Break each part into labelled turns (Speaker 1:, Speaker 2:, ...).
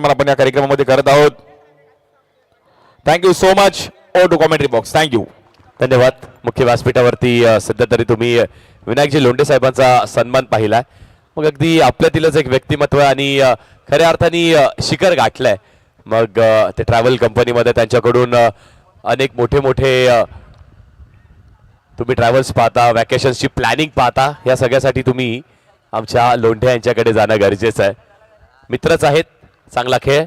Speaker 1: सन्मान आपण या कार्यक्रमामध्ये करत आहोत. Thank you so much. Oh to commentary box. Thank you.
Speaker 2: धन्यवाद. मुख्य व्यासपीठावरती सध्या तरी तुम्ही विनायकजी लोंढे साहेबांचा सन्मान पाहिलाय. मग अगदी आपल्यातीलच एक व्यक्तिमत्व आणि खऱ्या अर्थाने शिखर गाठलंय. मग ते ट्रॅव्हल कंपनीमध्ये त्यांच्याकडून अनेक मोठे मोठे तुम्ही ट्रॅव्हल्स पाहता, वॅकेशन्सची प्लॅनिंग पाहता. या सगळ्यासाठी तुम्ही आमच्या लोंढे यांच्याकडे जाणं गरजेचं आहे. मित्रच आहेत. चांगला खेळ.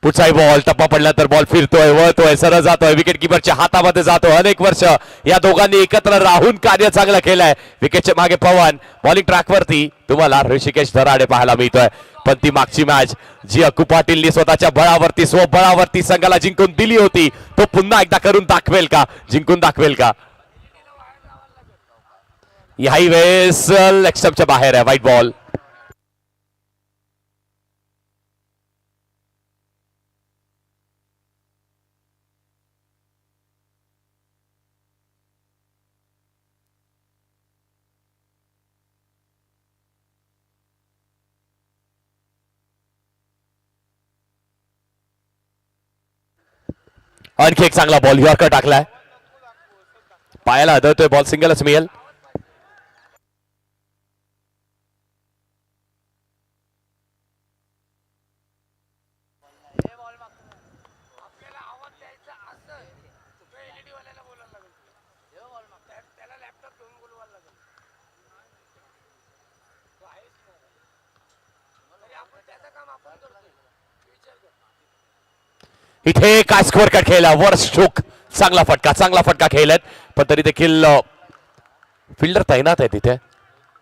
Speaker 2: पुढचाही बॉल टप्पा पडला तर बॉल फिरतोय, वळतोय, सरळ जातोय, विकेट किपरच्या हातामध्ये जातो. अनेक वर्ष या दोघांनी एकत्र राहून कार्य चांगलं केलंय. विकेटच्या मागे पवन. बॉलिंग ट्रॅकवरती तुम्हाला ऋषिकेश धराडे पाहायला मिळतोय. पण ती मागची मॅच जी अक्कू पाटीलनी स्वतःच्या बळावरती स्वबळावरती संघाला जिंकून दिली होती, तो पुन्हा एकदा करून दाखवेल का? जिंकून दाखवेल का? याही वेळेस लेग स्टंपच्या बाहेर आहे. White ball. आणखी एक चांगला बॉल यॉर्कर टाकलाय. पायाला आदळतोय बॉल. सिंगलच मिळेल. इथे काय स्कोअर कट खेळला. वर स्ट्रोक. चांगला फटका खेळलात. पण तरी देखील फिल्डर तैनात आहे तिथे.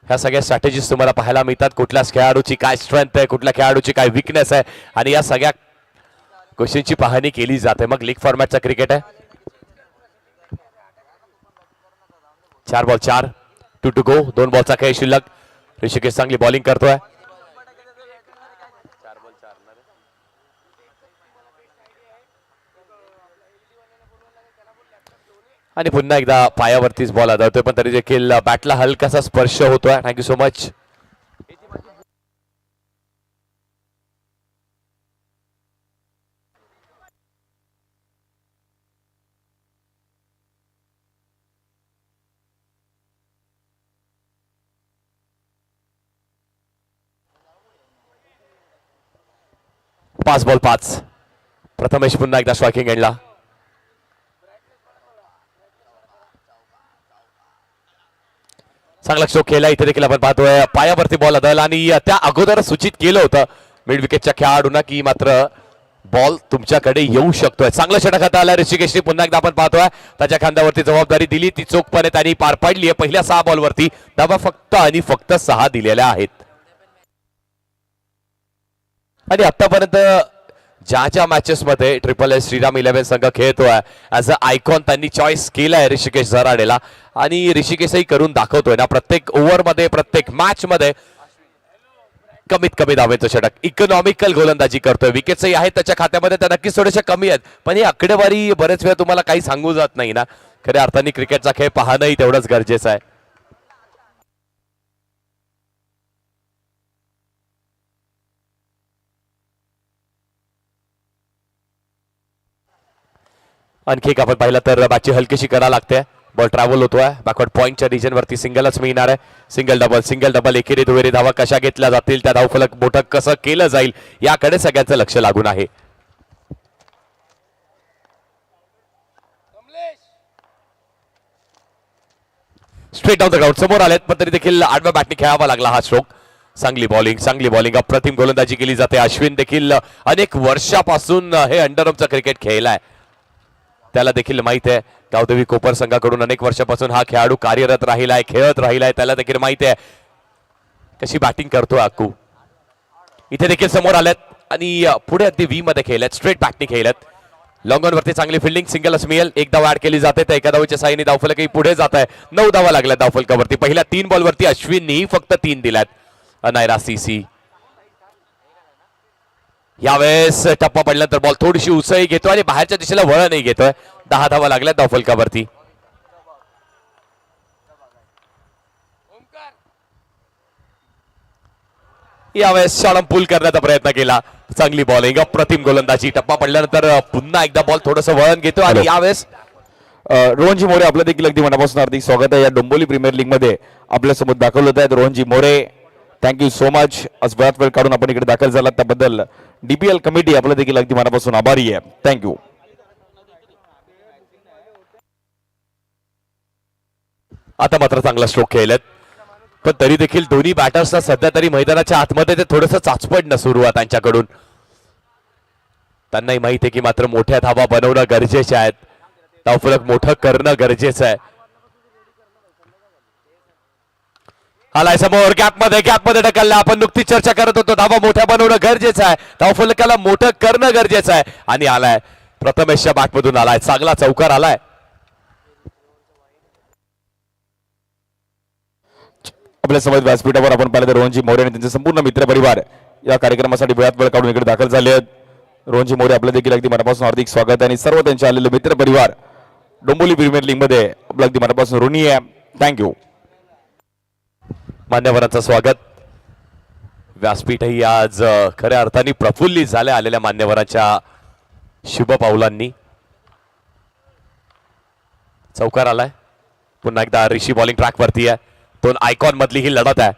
Speaker 2: ह्या सगळ्या स्ट्रॅटेजीज तुम्हाला पाहायला मिळतात. कुठल्या खेळाडूची काय स्ट्रेंथ आहे, कुठल्या खेळाडूची काय विकनेस आहे, आणि या सगळ्या गोष्टींची पाहणी केली जाते. मग लीग फॉर्मॅटचा क्रिकेट आहे. 4 बॉल 4. 2 to go. 2 बॉलचा खेळ शिल्लक. ऋषिकेश चांगली बॉलिंग करतोय. आणि पुन्हा एकदा पायावरतीच बॉल आदळतोय. पण तरी देखील बॅटला हलकासा स्पर्श होतोय. Thank you so much. पाच बॉल 5. प्रथमेश पुन्हा एकदा स्ट्रायकिंग एंडला. चांगला स्ट्रोक केला. इथे देखील आपण पाहतोय पायावरती बॉल आदळला. आणि त्या अगोदर सूचित केलं होतं मिड विकेटच्या खेळाडूंना की मात्र बॉल तुमच्याकडे येऊ शकतोय. चांगलं षटक हातात आलं ऋषिकेशने. पुन्हा एकदा आपण पाहतोय त्याच्या खांद्यावरती जबाबदारी दिली ती चोखपणे त्यांनी पार पाडली आहे. पहिल्या 6 बॉलवरती धावा फक्त आणि फक्त 6 दिलेल्या आहेत. आणि आतापर्यंत ज्या मॅचेस मध्ये ट्रिपल एस श्रीराम 11 संघ खेळतोय ऍज अ आयकॉन त्यांनी चॉईस केलाय ऋषिकेश झराडेला. आणि ऋषिकेशही करून दाखवतोय ना. प्रत्येक ओव्हर मध्ये, प्रत्येक मॅच मध्ये कमीत कमी धावेचं षटक. इकॉनॉमिकल गोलंदाजी करतोय. विकेट्सही आहेत त्याच्या खात्यामध्ये, त्या नक्कीच थोड्याशा कमी आहेत. पण ही आकडेवारी बरेच वेळा तुम्हाला काही सांगू जात नाही ना. खऱ्या अर्थाने क्रिकेटचा खेळ पाहणंही तेवढंच गरजेचं आहे. आणखी एक आपण पाहिलं तर बॅटची हलकीशी करा लागते. बॉल ट्रॅव्हल होतोय. बॅकवर्ड पॉईंटच्या रिजन वरती सिंगलच मिळणार आहे. सिंगल डबल एकेरी दुहेरी धावा कशा घेतल्या जातील, त्या धावफलक मोठं कसं केलं जाईल, याकडे सगळ्यांचं लक्ष लागून आहे. स्ट्रेट डाऊन द ग्राउंड समोर आलेत. पण तरी देखील आडव्या बॅटने खेळावा लागला हा स्ट्रोक. चांगली बॉलिंग. अप्रतिम गोलंदाजी केली जाते. अश्विन देखील अनेक वर्षापासून हे अंडरआर्मचं क्रिकेट खेळलाय. त्याला देखील माहित आहे गावदेवी कोपर संघाकडून अनेक वर्षापासून हा खेळाडू कार्यरत राहिलाय, खेळत राहिलाय. त्याला देखील माहित आहे कशी बॅटिंग करतो अक्कू. इथे देखील समोर आलेत आणि पुढे अगदी व्ही मध्ये खेळल्यात. स्ट्रेट बॅटने खेळल्यात. लॉंग ऑन वरती चांगली फिल्डिंग. सिंगलच मिळेल. एक धाव ऍड केली जाते. त्या एका धावेच्या साहाय्याने धावफलकही पुढे जात आहे. 9 धावा लागल्या धावफलकावरती. पहिल्या 3 बॉलवरती अश्विननी फक्त 3 दिल्यात. अनायरा सीसी यावेळेस टप्पा पडल्यानंतर बॉल थोडीशी उसळी घेतो आणि बाहेरच्या दिशेला वळणही घेतोय. 10 धावा लागल्या धावफलकावरती. यावेळेस शाळम पूल करण्याचा प्रयत्न केला. चांगली बॉलिंग, अप्रतिम गोलंदाजी. टप्पा पडल्यानंतर पुन्हा एकदा बॉल थोडंसं वळण घेतो आणि यावेळेस
Speaker 1: रोहनजी मोरे आपलं देखील अगदी मनापासून हार्दिक स्वागत आहे. या डोंबिवली प्रीमियर लीग मध्ये आपल्यासमोर दाखल होत आहेत रोहनजी More. Thank so so. Much बराच वेळ काढून आपण इकडे दाखल झालात त्याबद्दल DPL कमिटी आपलं देखील अगदी मनापासून आभारी आहे. थँक्यू.
Speaker 2: आता मात्र चांगला स्ट्रोक खेळलेत, पण तरी देखील दोन्ही बॅटर्सना सध्या तरी मैदानाच्या आतमध्ये ते थोडंसं चाचपडणं सुरू आहे त्यांच्याकडून. त्यांनाही माहित आहे की मात्र मोठ्या धावा बनवणं गरजेचे आहेत, धावफलक मोठं करणं गरजेचं आहे. आलाय समोर, गॅपमध्ये ढकलला. आपण नुकतीच चर्चा करत होतो, धावा मोठ्या बनवणं गरजेचं आहे, धावफलकाला मोठं करणं गरजेचं आहे. आणि आलाय प्रथमेशच्या बॅटमधून आलाय, चांगला चौकार आलाय.
Speaker 1: आपल्या समोर व्यासपीठावर आपण पाहिलं तर रोहनजी मोरे आणि त्यांचे संपूर्ण मित्रपरिवार या कार्यक्रमासाठी वेळात वेळ काढून इकडे दाखल झाले आहेत. रोहनजी मोरे आपलं देखील अगदी मनापासून हार्दिक स्वागत आहे आणि सर्व त्यांचे आलेले मित्रपरिवार डोंबिवली प्रीमियर लीग मध्ये आपलं अगदी मनापासून ऋणी आहे. थँक्यू.
Speaker 2: मान्यवरांचं स्वागत. व्यासपीठही आज खऱ्या अर्थाने प्रफुल्लित झाले आलेल्या मान्यवरांच्या शुभ पावलांनी. चौकार आलाय. पुन्हा एकदा ऋषी बॉलिंग ट्रॅक वरती आहे. दोन आयकॉन मधली ही लढत आहे.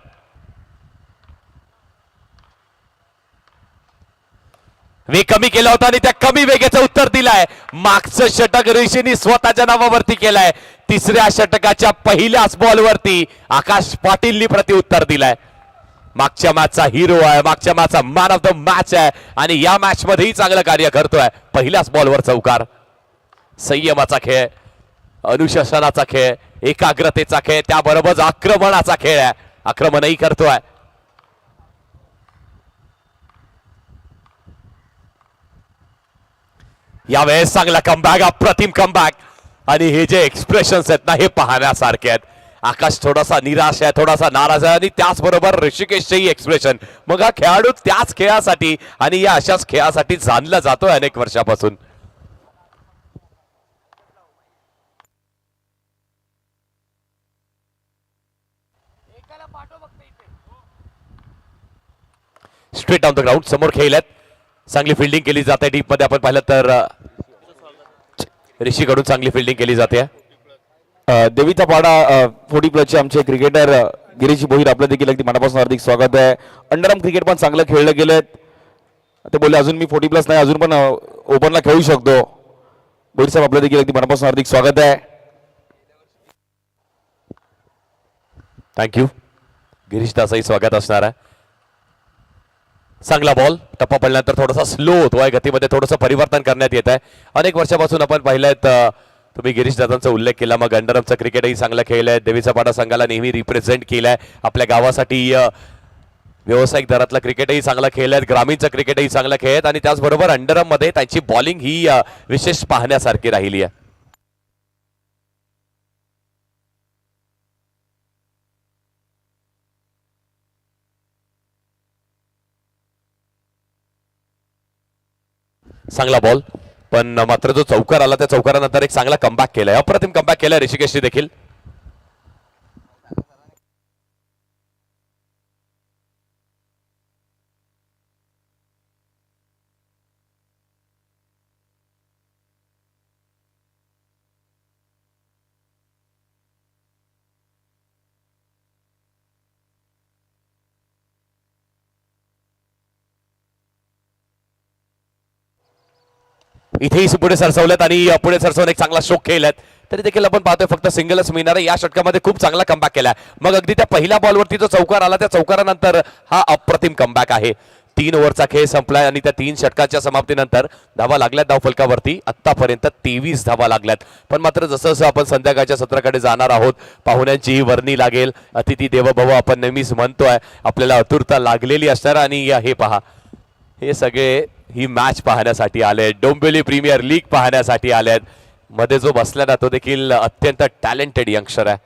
Speaker 2: वेग कमी केला होता आणि त्या कमी वेगाचं उत्तर दिलाय. मागचं षटक ऋषीनी स्वतःच्या नावावरती केलंय. तिसऱ्या षटकाच्या पहिल्याच बॉलवरती आकाश पाटीलनी प्रत्युत्तर दिलाय. मागच्या मॅचचा हिरो आहे, मागच्या मॅचचा मॅन ऑफ द मॅच आहे आणि या मॅच मध्येही चांगलं कार्य करतोय. पहिल्याच बॉलवर चौकार. संयमाचा खेळ, अनुशासनाचा खेळ, एकाग्रतेचा खेळ, त्याबरोबर आक्रमणाचा खेळ आहे. आक्रमणही करतोय. यावेळेस चांगला कमबॅक, अप्रतिम कमबॅक. आणि हे जे एक्सप्रेशन्स आहेत ना, हे पाहण्यासारखे आहेत. आकाश थोडासा निराश आहे, थोडासा नाराज आहे आणि त्याचबरोबर ऋषिकेशचेही एक्सप्रेशन. मग हा खेळाडू त्याच खेळासाठी आणि या अशाच खेळासाठी जाणला जातोय अनेक वर्षापासून. स्ट्रेट ऑन द ग्राउंड समोर खेळल्यात. चांगली फिल्डिंग केली जाते डीप मध्ये. आपण पाहिलं तर ऋषीकडून चांगली फिल्डिंग केली जाते.
Speaker 1: देवीचा पाडा 40+ चे आमचे क्रिकेटर गिरीश भोईर आपलं देखील अगदी मनापासून हार्दिक स्वागत आहे. अंडरआर्म क्रिकेट पण चांगलं खेळलं गेलं. ते बोलले अजून मी 40+ नाही, अजून पण ओपनला खेळू शकतो. भोईर साहेब आपलं देखील अगदी मनापासून हार्दिक स्वागत आहे.
Speaker 2: थँक्यू. गिरीश दासही स्वागत असणार आहे. चांगला बॉल. टप्पा पडल्यानंतर थोडासा स्लो होतोय, गतीमध्ये थोडंसं परिवर्तन करण्यात येत आहे. अनेक वर्षापासून आपण पाहिलंय, तुम्ही गिरीश दादांचा उल्लेख केला. मग अंडरआर्मचं क्रिकेटही चांगलं खेळलंय. देवीचा पाडा संघाला नेहमी रिप्रेझेंट केलंय. आपल्या गावासाठी व्यावसायिक दरातलं क्रिकेटही चांगलं खेळलंय. ग्रामीणचं क्रिकेटही चांगलं खेळत आणि त्याचबरोबर अंडरआर्म मध्ये त्यांची बॉलिंग ही विशेष पाहण्यासारखी राहिली आहे. चांगला बॉल, पण मात्र जो चौकार आला त्या चौकारानंतर एक चांगला कमबॅक केलाय. अप्रतिम कमबॅक केलाय ऋषिकेशने देखील. इथेही पुढे सरसवल्यात आणि पुढे सरसवून एक चांगला स्ट्रोक खेळलात. तरी देखील आपण पाहतोय फक्त सिंगलच मिळणार आहे. या षटकामध्ये खूप चांगला कमबॅक केलाय. मग अगदी त्या पहिल्या बॉलवरती जो चौकार आला त्या चौकारानंतर हा अप्रतिम कमबॅक आहे. 3 ओव्हरचा खेळ संपलाय आणि त्या 3 षटकाच्या समाप्तीनंतर धावा लागल्यात धावफलकावरती. आतापर्यंत 23 धावा लागल्यात. पण मात्र जसं जसं आपण संध्याकाळच्या सत्राकडे जाणार आहोत, पाहुण्यांची वर्णी लागेल. अतिथी देवभव आपण नेहमीच म्हणतोय. आपल्याला आतुरता लागलेली असणार आणि हे पहा, हे सगळे ही मॅच पाहण्यासाठी आले, डोंबिवली प्रीमियर लीग पाहण्यासाठी आलेत. मध्ये जो बसला ना तो देखील अत्यंत टॅलेंटेड यंगस्टर आहे.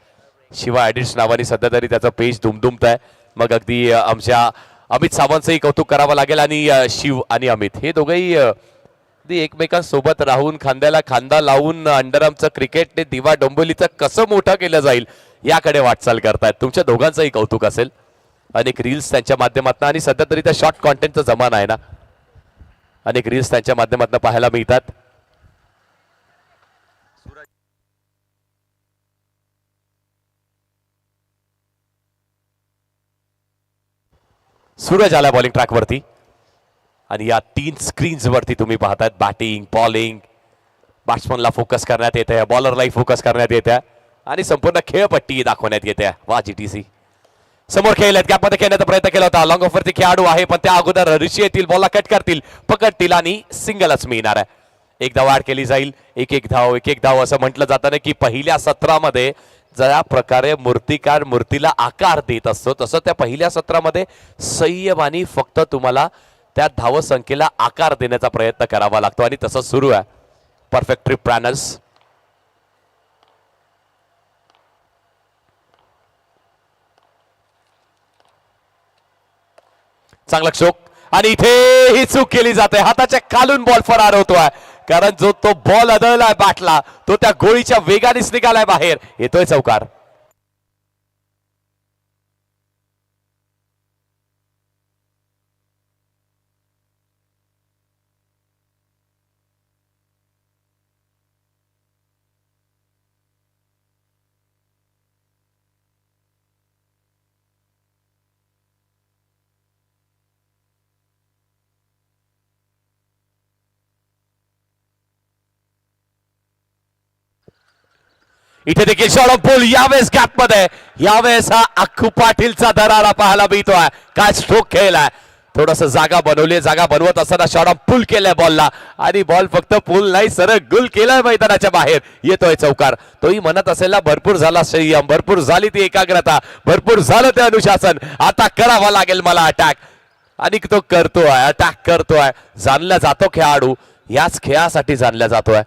Speaker 2: शिवा एडिट्स नावाने सध्या तरी त्याचं पेज दुमदुमत आहे. मग अगदी आमच्या अमित सावंतचंही कौतुक करावं लागेल आणि शिव आणि अमित हे दोघंही अगदी एकमेकांसोबत राहून खांद्याला खांदा लावून अंडरआर्मचं क्रिकेटने दिवा डोंबिवलीचं कसं मोठं केलं जाईल याकडे वाटचाल करतायत. तुमच्या दोघांचंही कौतुक असेल. अनेक रील्स त्यांच्या माध्यमातून, आणि सध्या तरी त्या शॉर्ट कॉन्टेंटचा जमाना आहे ना, अनेक रील्स त्यांच्या माध्यमातून पाहायला मिळतात. सूरज आला बॉलिंग ट्रॅक वरती आणि या 3 स्क्रीन्स वरती तुम्ही पाहतायत बॅटिंग, बॉलिंग. बॅट्समनला फोकस करण्यात येते, बॉलरलाही फोकस करण्यात येते आणि संपूर्ण खेळपट्टी दाखवण्यात येते. वा जीटीसी समोर खेळलेत, गॅपमध्ये खेळण्याचा प्रयत्न केला होता. लॉंग ऑफ वरती खेळाडू आहे, पण त्या अगोदर ऋषी येतील, बॉलला कट करतील, पकडतील आणि सिंगलच मिळणार आहे. एक धाव ऍड केली जाईल. एक एक धाव असं म्हटलं जातं ना की पहिल्या सत्रामध्ये ज्या प्रकारे मूर्तिकार मूर्तीला आकार देत असतो, तसं त्या पहिल्या सत्रामध्ये संयमाने फक्त तुम्हाला त्या धावसंख्येला आकार देण्याचा प्रयत्न करावा लागतो आणि तसं सुरू आहे. Perfect trip planners. चांगला शोक आणि इथे ही चूक केली जाते. हाताच्या खालून बॉल फरार होतोय, कारण जो तो बॉल अदळलाय बॅटला तो त्या गोळीच्या वेगानेच निघालाय बाहेर. येतोय चौकार. इथे देखील शॉट ऑफ पुल, यावेळेस गॅप मध्ये, यावेळेस हा अख्खू पाटीलचा दरारा पाहायला मिळतोय. काय स्ट्रोक खेळलाय, थोडस जागा बनवली, जागा बनवत असताना शॉट ऑफ पुल केलाय बॉलला आणि बॉल फक्त पुल नाही सरळ गुल केलाय मैदानाच्या बाहेर. येतोय चौकार. तोही म्हणत असेल भरपूर झाला संयम, भरपूर झाली ती एकाग्रता, भरपूर झालं ते अनुशासन, आता करावा लागेल मला अटॅक. आणि तो करतोय, अटॅक करतोय. जाणला जातो खेळाडू, याच खेळासाठी जाणला जातोय.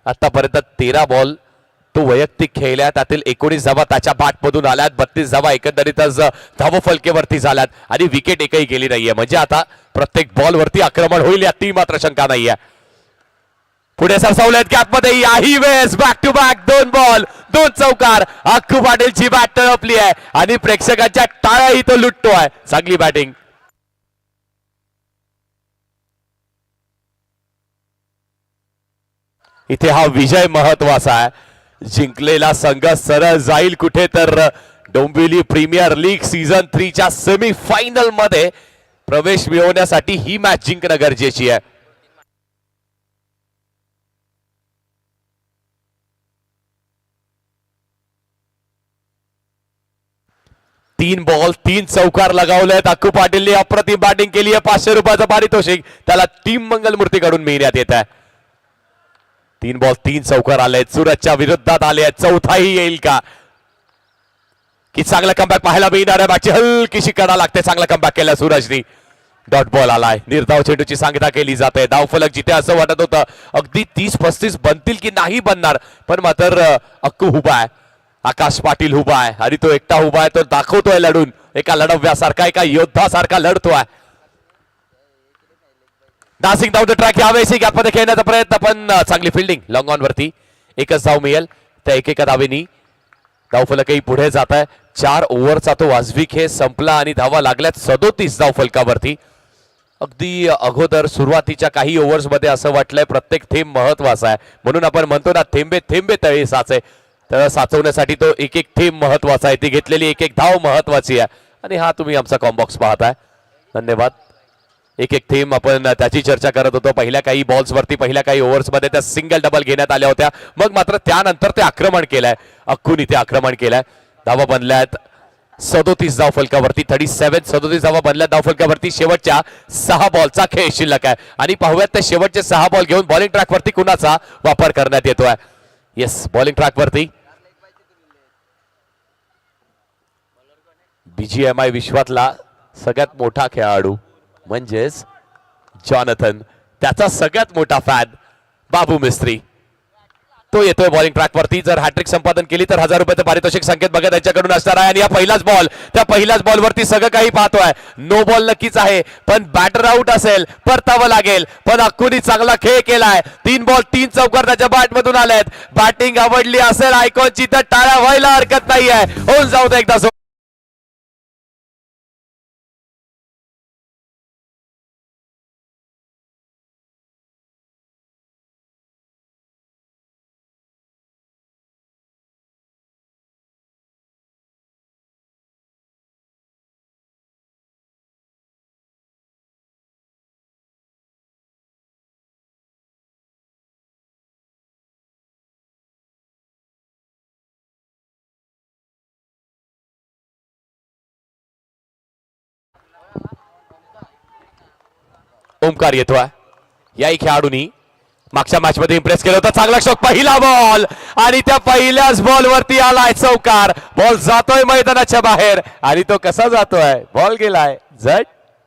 Speaker 2: आतापर्यंत 13 बॉल तो वैयक्तिक खेळल्या, त्यातील 19 धावा त्याच्या बॅटमधून आल्यात, 32 धावा एकंदरीतच धावफलकेवरती झाल्यात आणि विकेट एकही गेली नाहीये. म्हणजे आता प्रत्येक बॉल वरती आक्रमण होईल यातही मात्र शंका नाहीये. पुढे सरसावलेत गॅपमध्ये, याही वेळेस बॅक टू बॅक 2 बॉल 2 चौकार. अख्खू पाटीलची बॅट टळपली आहे आणि प्रेक्षकांच्या टाळ्याही तो लुटतोय. चांगली बॅटिंग. इथे हा विजय महत्वाचा आहे. जिंकलेला संघ सरळ जाईल कुठे तर डोंबिवली प्रीमियर लीग सीझन 3 च्या सेमी फायनल मध्ये प्रवेश मिळवण्यासाठी ही मॅच जिंकणं गरजेची आहे. तीन बॉल 3 चौकार लगावलेत. अक्कू पाटीलने अप्रतिम बॅटिंग केली आहे. 500 रुपयाचं पारितोषिक त्याला टीम मंगलमूर्तीकडून मिळण्यात येत आहे. 3 बॉल 3 चौकार आले, सूरजच्या विरोधात आले. चौथाही येईल का, की चांगला कमबॅक पाहायला मिळणार आहे. बॅटची हलकीशी कडा लागते. चांगला कमबॅक केला सूरजनी. डॉट बॉल आलाय. निर्धाव चेंडूची सांगता केली जाते. धावफलक जिथे असं वाटत होतं अगदी 30-35 बनतील की नाही बनणार, पण मात्र अक्कू उभा आहे, आकाश पाटील उभा आहे आणि तो एकटा उभा आहे. तो दाखवतोय लढून, एका लढव्यासारखा, एका योद्धासारखा लढतोय. डान्सिंग डाऊन द ट्रॅक, यावेळेस गॅपमध्ये खेळण्याचा प्रयत्न, पण चांगली फिल्डिंग. लॉंग ऑन वरती एकच धाव मिळेल. त्या एकेका धावेनी धावफलकही पुढे जात आहे. 4 ओव्हरचा तो वाजवी खेळ संपला आणि धावा लागल्यात 37 धावफलकावरती. अगदी अगोदर सुरुवातीच्या काही ओव्हर्स मध्ये असं वाटलंय प्रत्येक थेंब महत्वाचा आहे, म्हणून आपण म्हणतो ना थेंबे थेंबे तळे साचे. तळ साचवण्यासाठी तो एक एक थेंब महत्वाचा आहे, ती घेतलेली एक एक धाव महत्वाची आहे. आणि हा तुम्ही आमचा कॉम्बॉक्स पाहताय, धन्यवाद. एक एक थेंब आपण त्याची चर्चा करत होतो. पहिल्या काही बॉल्स वरती, पहिल्या काही ओव्हर्स मध्ये त्या सिंगल डबल घेण्यात आल्या होत्या, मग मात्र त्यानंतर ते आक्रमण केलंय. अक्कून इथे आक्रमण केलंय. धावा बनल्यात 37 धावफलकावरती. 37 धावा बनल्या धावफलकावरती. शेवटच्या 6 बॉलचा खेळ शिल्लक आहे आणि पाहूयात ते शेवटचे 6 बॉल घेऊन बॉलिंग ट्रॅक वरती कुणाचा वापर करण्यात येतोय. येस, बॉलिंग ट्रॅक वरती बीजीएमआय विश्वातला सगळ्यात मोठा खेळाडू म्हणजेच जॉनथन, त्याचा सगळ्यात मोठा फॅन बाबू मिस्त्री, तो येतोय बॉलिंग ट्रॅक वरती. जर हॅट्रिक संपादन केली तर 1000 रुपयाचं पारितोषिक संकेत बघा त्यांच्याकडून असणार आहे. आणि या पहिलाच बॉल, त्या पहिल्याच बॉल वरती सगळं काही पाहतोय. नो बॉल नक्कीच आहे, पण बॅटर आउट असेल, परतावं लागेल. पण अक्कूनी चांगला खेळ केलाय. 3 बॉल 3 चौकार त्याच्या बॅट मधून आलेत. बॅटिंग आवडली असेल आयकॉनची तर टाळ्या व्हायला हरकत नाहीये. होऊन जाऊ दे एकदा. ओमकार येतोय. याही खेळाडूंनी मागच्या मॅच मध्ये इम्प्रेस केलं होतं. चांगला शॉट, पहिला बॉल आणि त्या पहिल्याच बॉल वरती आलाय चौकार. बॉल जातोय मैदानाच्या बाहेर आणि तो कसा जातोय, बॉल गेलाय झट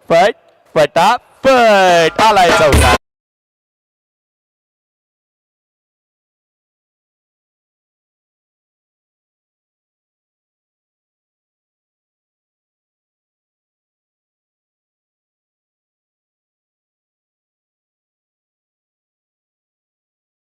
Speaker 2: पट पटापट, आलाय चौकार.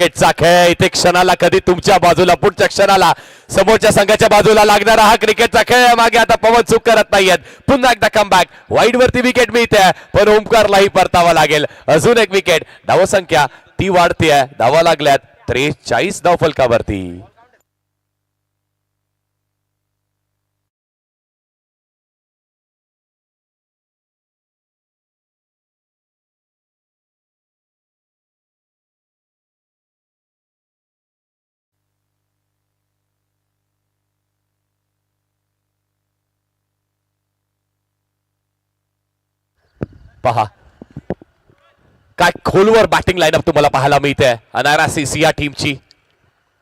Speaker 2: क्रिकेटचा खेळ इथे क्षणाला कधी तुमच्या बाजूला, पुढच्या क्षणाला समोरच्या संघाच्या बाजूला लागणारा हा क्रिकेटचा खेळ. मागे आता पवन चूक करत नाहीयेत. पुन्हा एकदा कमबॅक, वाईड वरती विकेट मिळते पण ओमकारलाही परतावा लागेल. अजून एक विकेट, धावसंख्या ती वाढतीये. धावा लागल्यात 43 धाव फलकावरती. पहा काय खोलवर बॅटिंग लाईनअप तुम्हाला पाहायला मिळते अनारासिस या टीमची.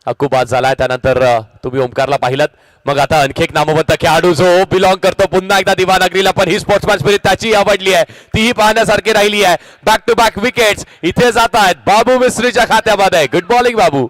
Speaker 2: अक्कू बाद झालाय, त्यानंतर तुम्ही ओमकारला पाहिलं. मग आता आणखी एक नामवंत खेळाडू जो बिलॉंग करतो पुन्हा एकदा दिवानगरीला, पण ही स्पोर्ट्समॅन स्पिरिट त्याची आवडली आहे, तीही पाहण्यासारखी राहिली आहे. बॅक टू बॅक विकेट्स इथे जात आहेत बाबू मिस्त्रीच्या खात्यामध्ये. गुड बॉलिंग बाबू.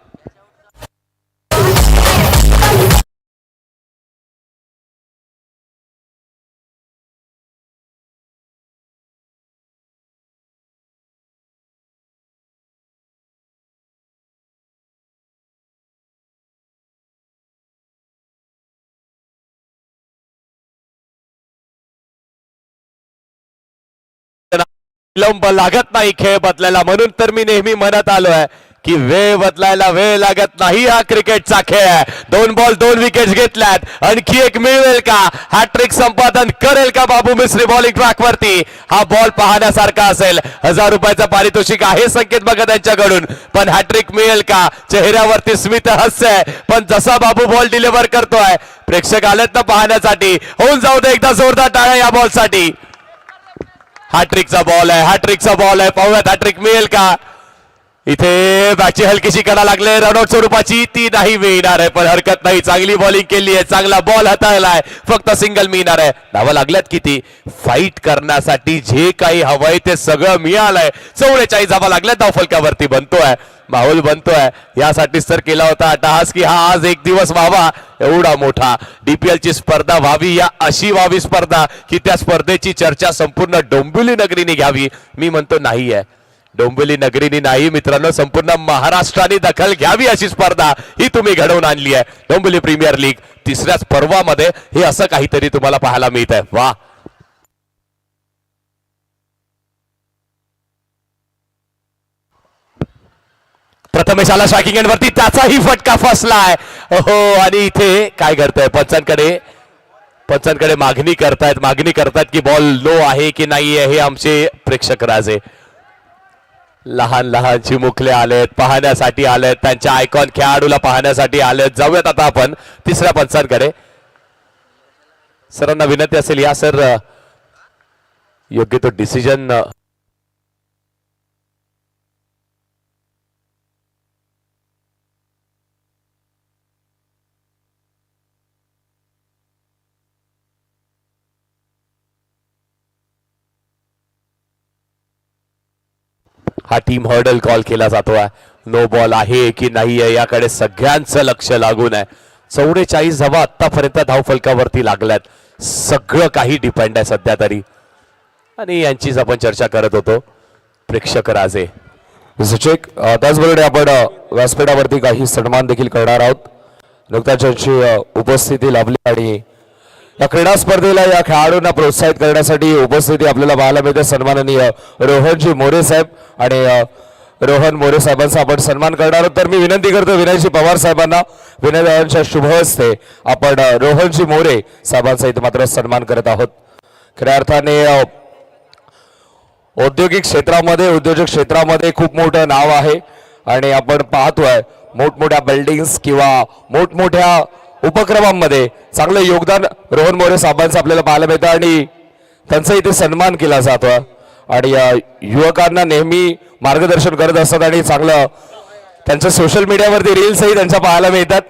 Speaker 2: विलंब लागत नाही खेळ बदलायला, म्हणून तर मी नेहमी म्हणत आलोय की वेळ बदलायला वेळ लागत नाही. हा क्रिकेटचा खेळ आहे. 2 बॉल 2 विकेट्स घेतल्यात, आणखी एक मिळवेल का, हॅट्रिक संपादन करेल का बाबू मिस्त्री बॉलिंग ट्रॅक वरती. हा बॉल पाहण्यासारखा असेल. 1000 रुपयाचं पारितोषिक आहे संकेत बघा त्यांच्याकडून, पण हॅट्रिक मिळेल का. चेहऱ्यावरती स्मित हास्य आहे, पण जसा बाबू बॉल डिलिव्हर करतोय प्रेक्षक आलेत ना पाहण्यासाठी. होऊन जाऊ दे एकदा जोरदार टाळ्या या बॉल साठी. हॅट्रिकचा बॉल आहे, हॅट्रिकचा बॉल आहे. पाहूयात हॅट्रिक मिळेल का. इथे बॅटची हलकीशी करा लागले रनआउट स्वरूपाची, ती नाही मिळणार आहे, पण हरकत नाही. चांगली बॉलिंग केली आहे, चांगला बॉल हाताळलाय, फक्त सिंगल मिळणार आहे. धावा लागल्यात किती, फाईट करण्यासाठी जे काही हवंय ते सगळं मिळालंय. 44 धावा लागल्यात. धाव फलकावरती बनतोय, माहोल बनतोय. यासाठीच तर केला होता अट्टहास की हा आज एक दिवस व्हावा एवढा मोठा. डीपीएल ची स्पर्धा व्हावी, या अशी व्हावी स्पर्धा की त्या स्पर्धेची चर्चा संपूर्ण डोंबिवली नगरीने घ्यावी. मी म्हणतो नाहीये, डोंबिवली नगरीने नाही मित्रांनो, संपूर्ण महाराष्ट्राने दखल घ्यावी अशी स्पर्धा ही तुम्ही घडवून आणली आहे. डोंबिवली प्रीमियर लीग 3ऱ्याच पर्वामध्ये हे असं काहीतरी तुम्हाला पाहायला मिळत आहे. वा, प्रथमेश आला स्ट्रायकिंग एंड वरती, त्याचाही फटका फसलाय. हो, आणि इथे काय करताय पंचांकडे मागणी करतायत की बॉल लो आहे की नाहीये. हे आमचे प्रेक्षक राजे लहान लहान चिमुकले आलेत, पाहण्यासाठी आलेत, त्यांच्या आयकॉन खेळाडूला पाहण्यासाठी आलेत. जाऊयात आता आपण 3ऱ्या पंचांकडे. सरांना विनंती असेल या सर योग्य तो डिसिजन हा टीम हर्डल कॉल केला जातोय. नो बॉल आहे की नाही आहे याकडे सगळ्यांचं लक्ष लागून आहे. 44 धावा आतापर्यंत धाव फलकावरती लागल्यात. सगळं काही डिपेंड आहे सध्या तरी, आणि यांचीच आपण चर्चा करत होतो प्रेक्षक राजे.
Speaker 1: चेक त्याचबरोबर आपण व्यासपीठावरती काही सन्मान देखील करणार आहोत. नुकताच यांची उपस्थिती लाभली आणि या क्रीडा स्पर्धेला या खेळाडूंना प्रोत्साहित करण्यासाठी उपस्थिती आपल्याला पाहायला मिळते. सन्माननीय रोहनजी मोरे साहेब, आणि रोहन मोरे साहेबांचा आपण सन्मान करणार आहोत. तर मी विनंती करतो विनयजी पवार साहेबांना, विनयदादांच्या शुभ हस्ते आपण रोहनजी मोरे साहेबांचा इथे मात्र सन्मान करत आहोत. खऱ्या अर्थाने उद्योजक क्षेत्रामध्ये खूप मोठं नाव आहे, आणि आपण पाहतोय मोठमोठ्या बिल्डिंग्स किंवा मोठमोठ्या उपक्रमांमध्ये चांगलं योगदान रोहन मोरे साहेबांचं आपल्याला पाहायला मिळतं, आणि त्यांचा इथे सन्मान केला जातोय. आणि युवकांना नेहमी मार्गदर्शन करत असतात आणि चांगलं त्यांच्या सोशल मीडियावरती रील्सही त्यांच्या पाहायला मिळतात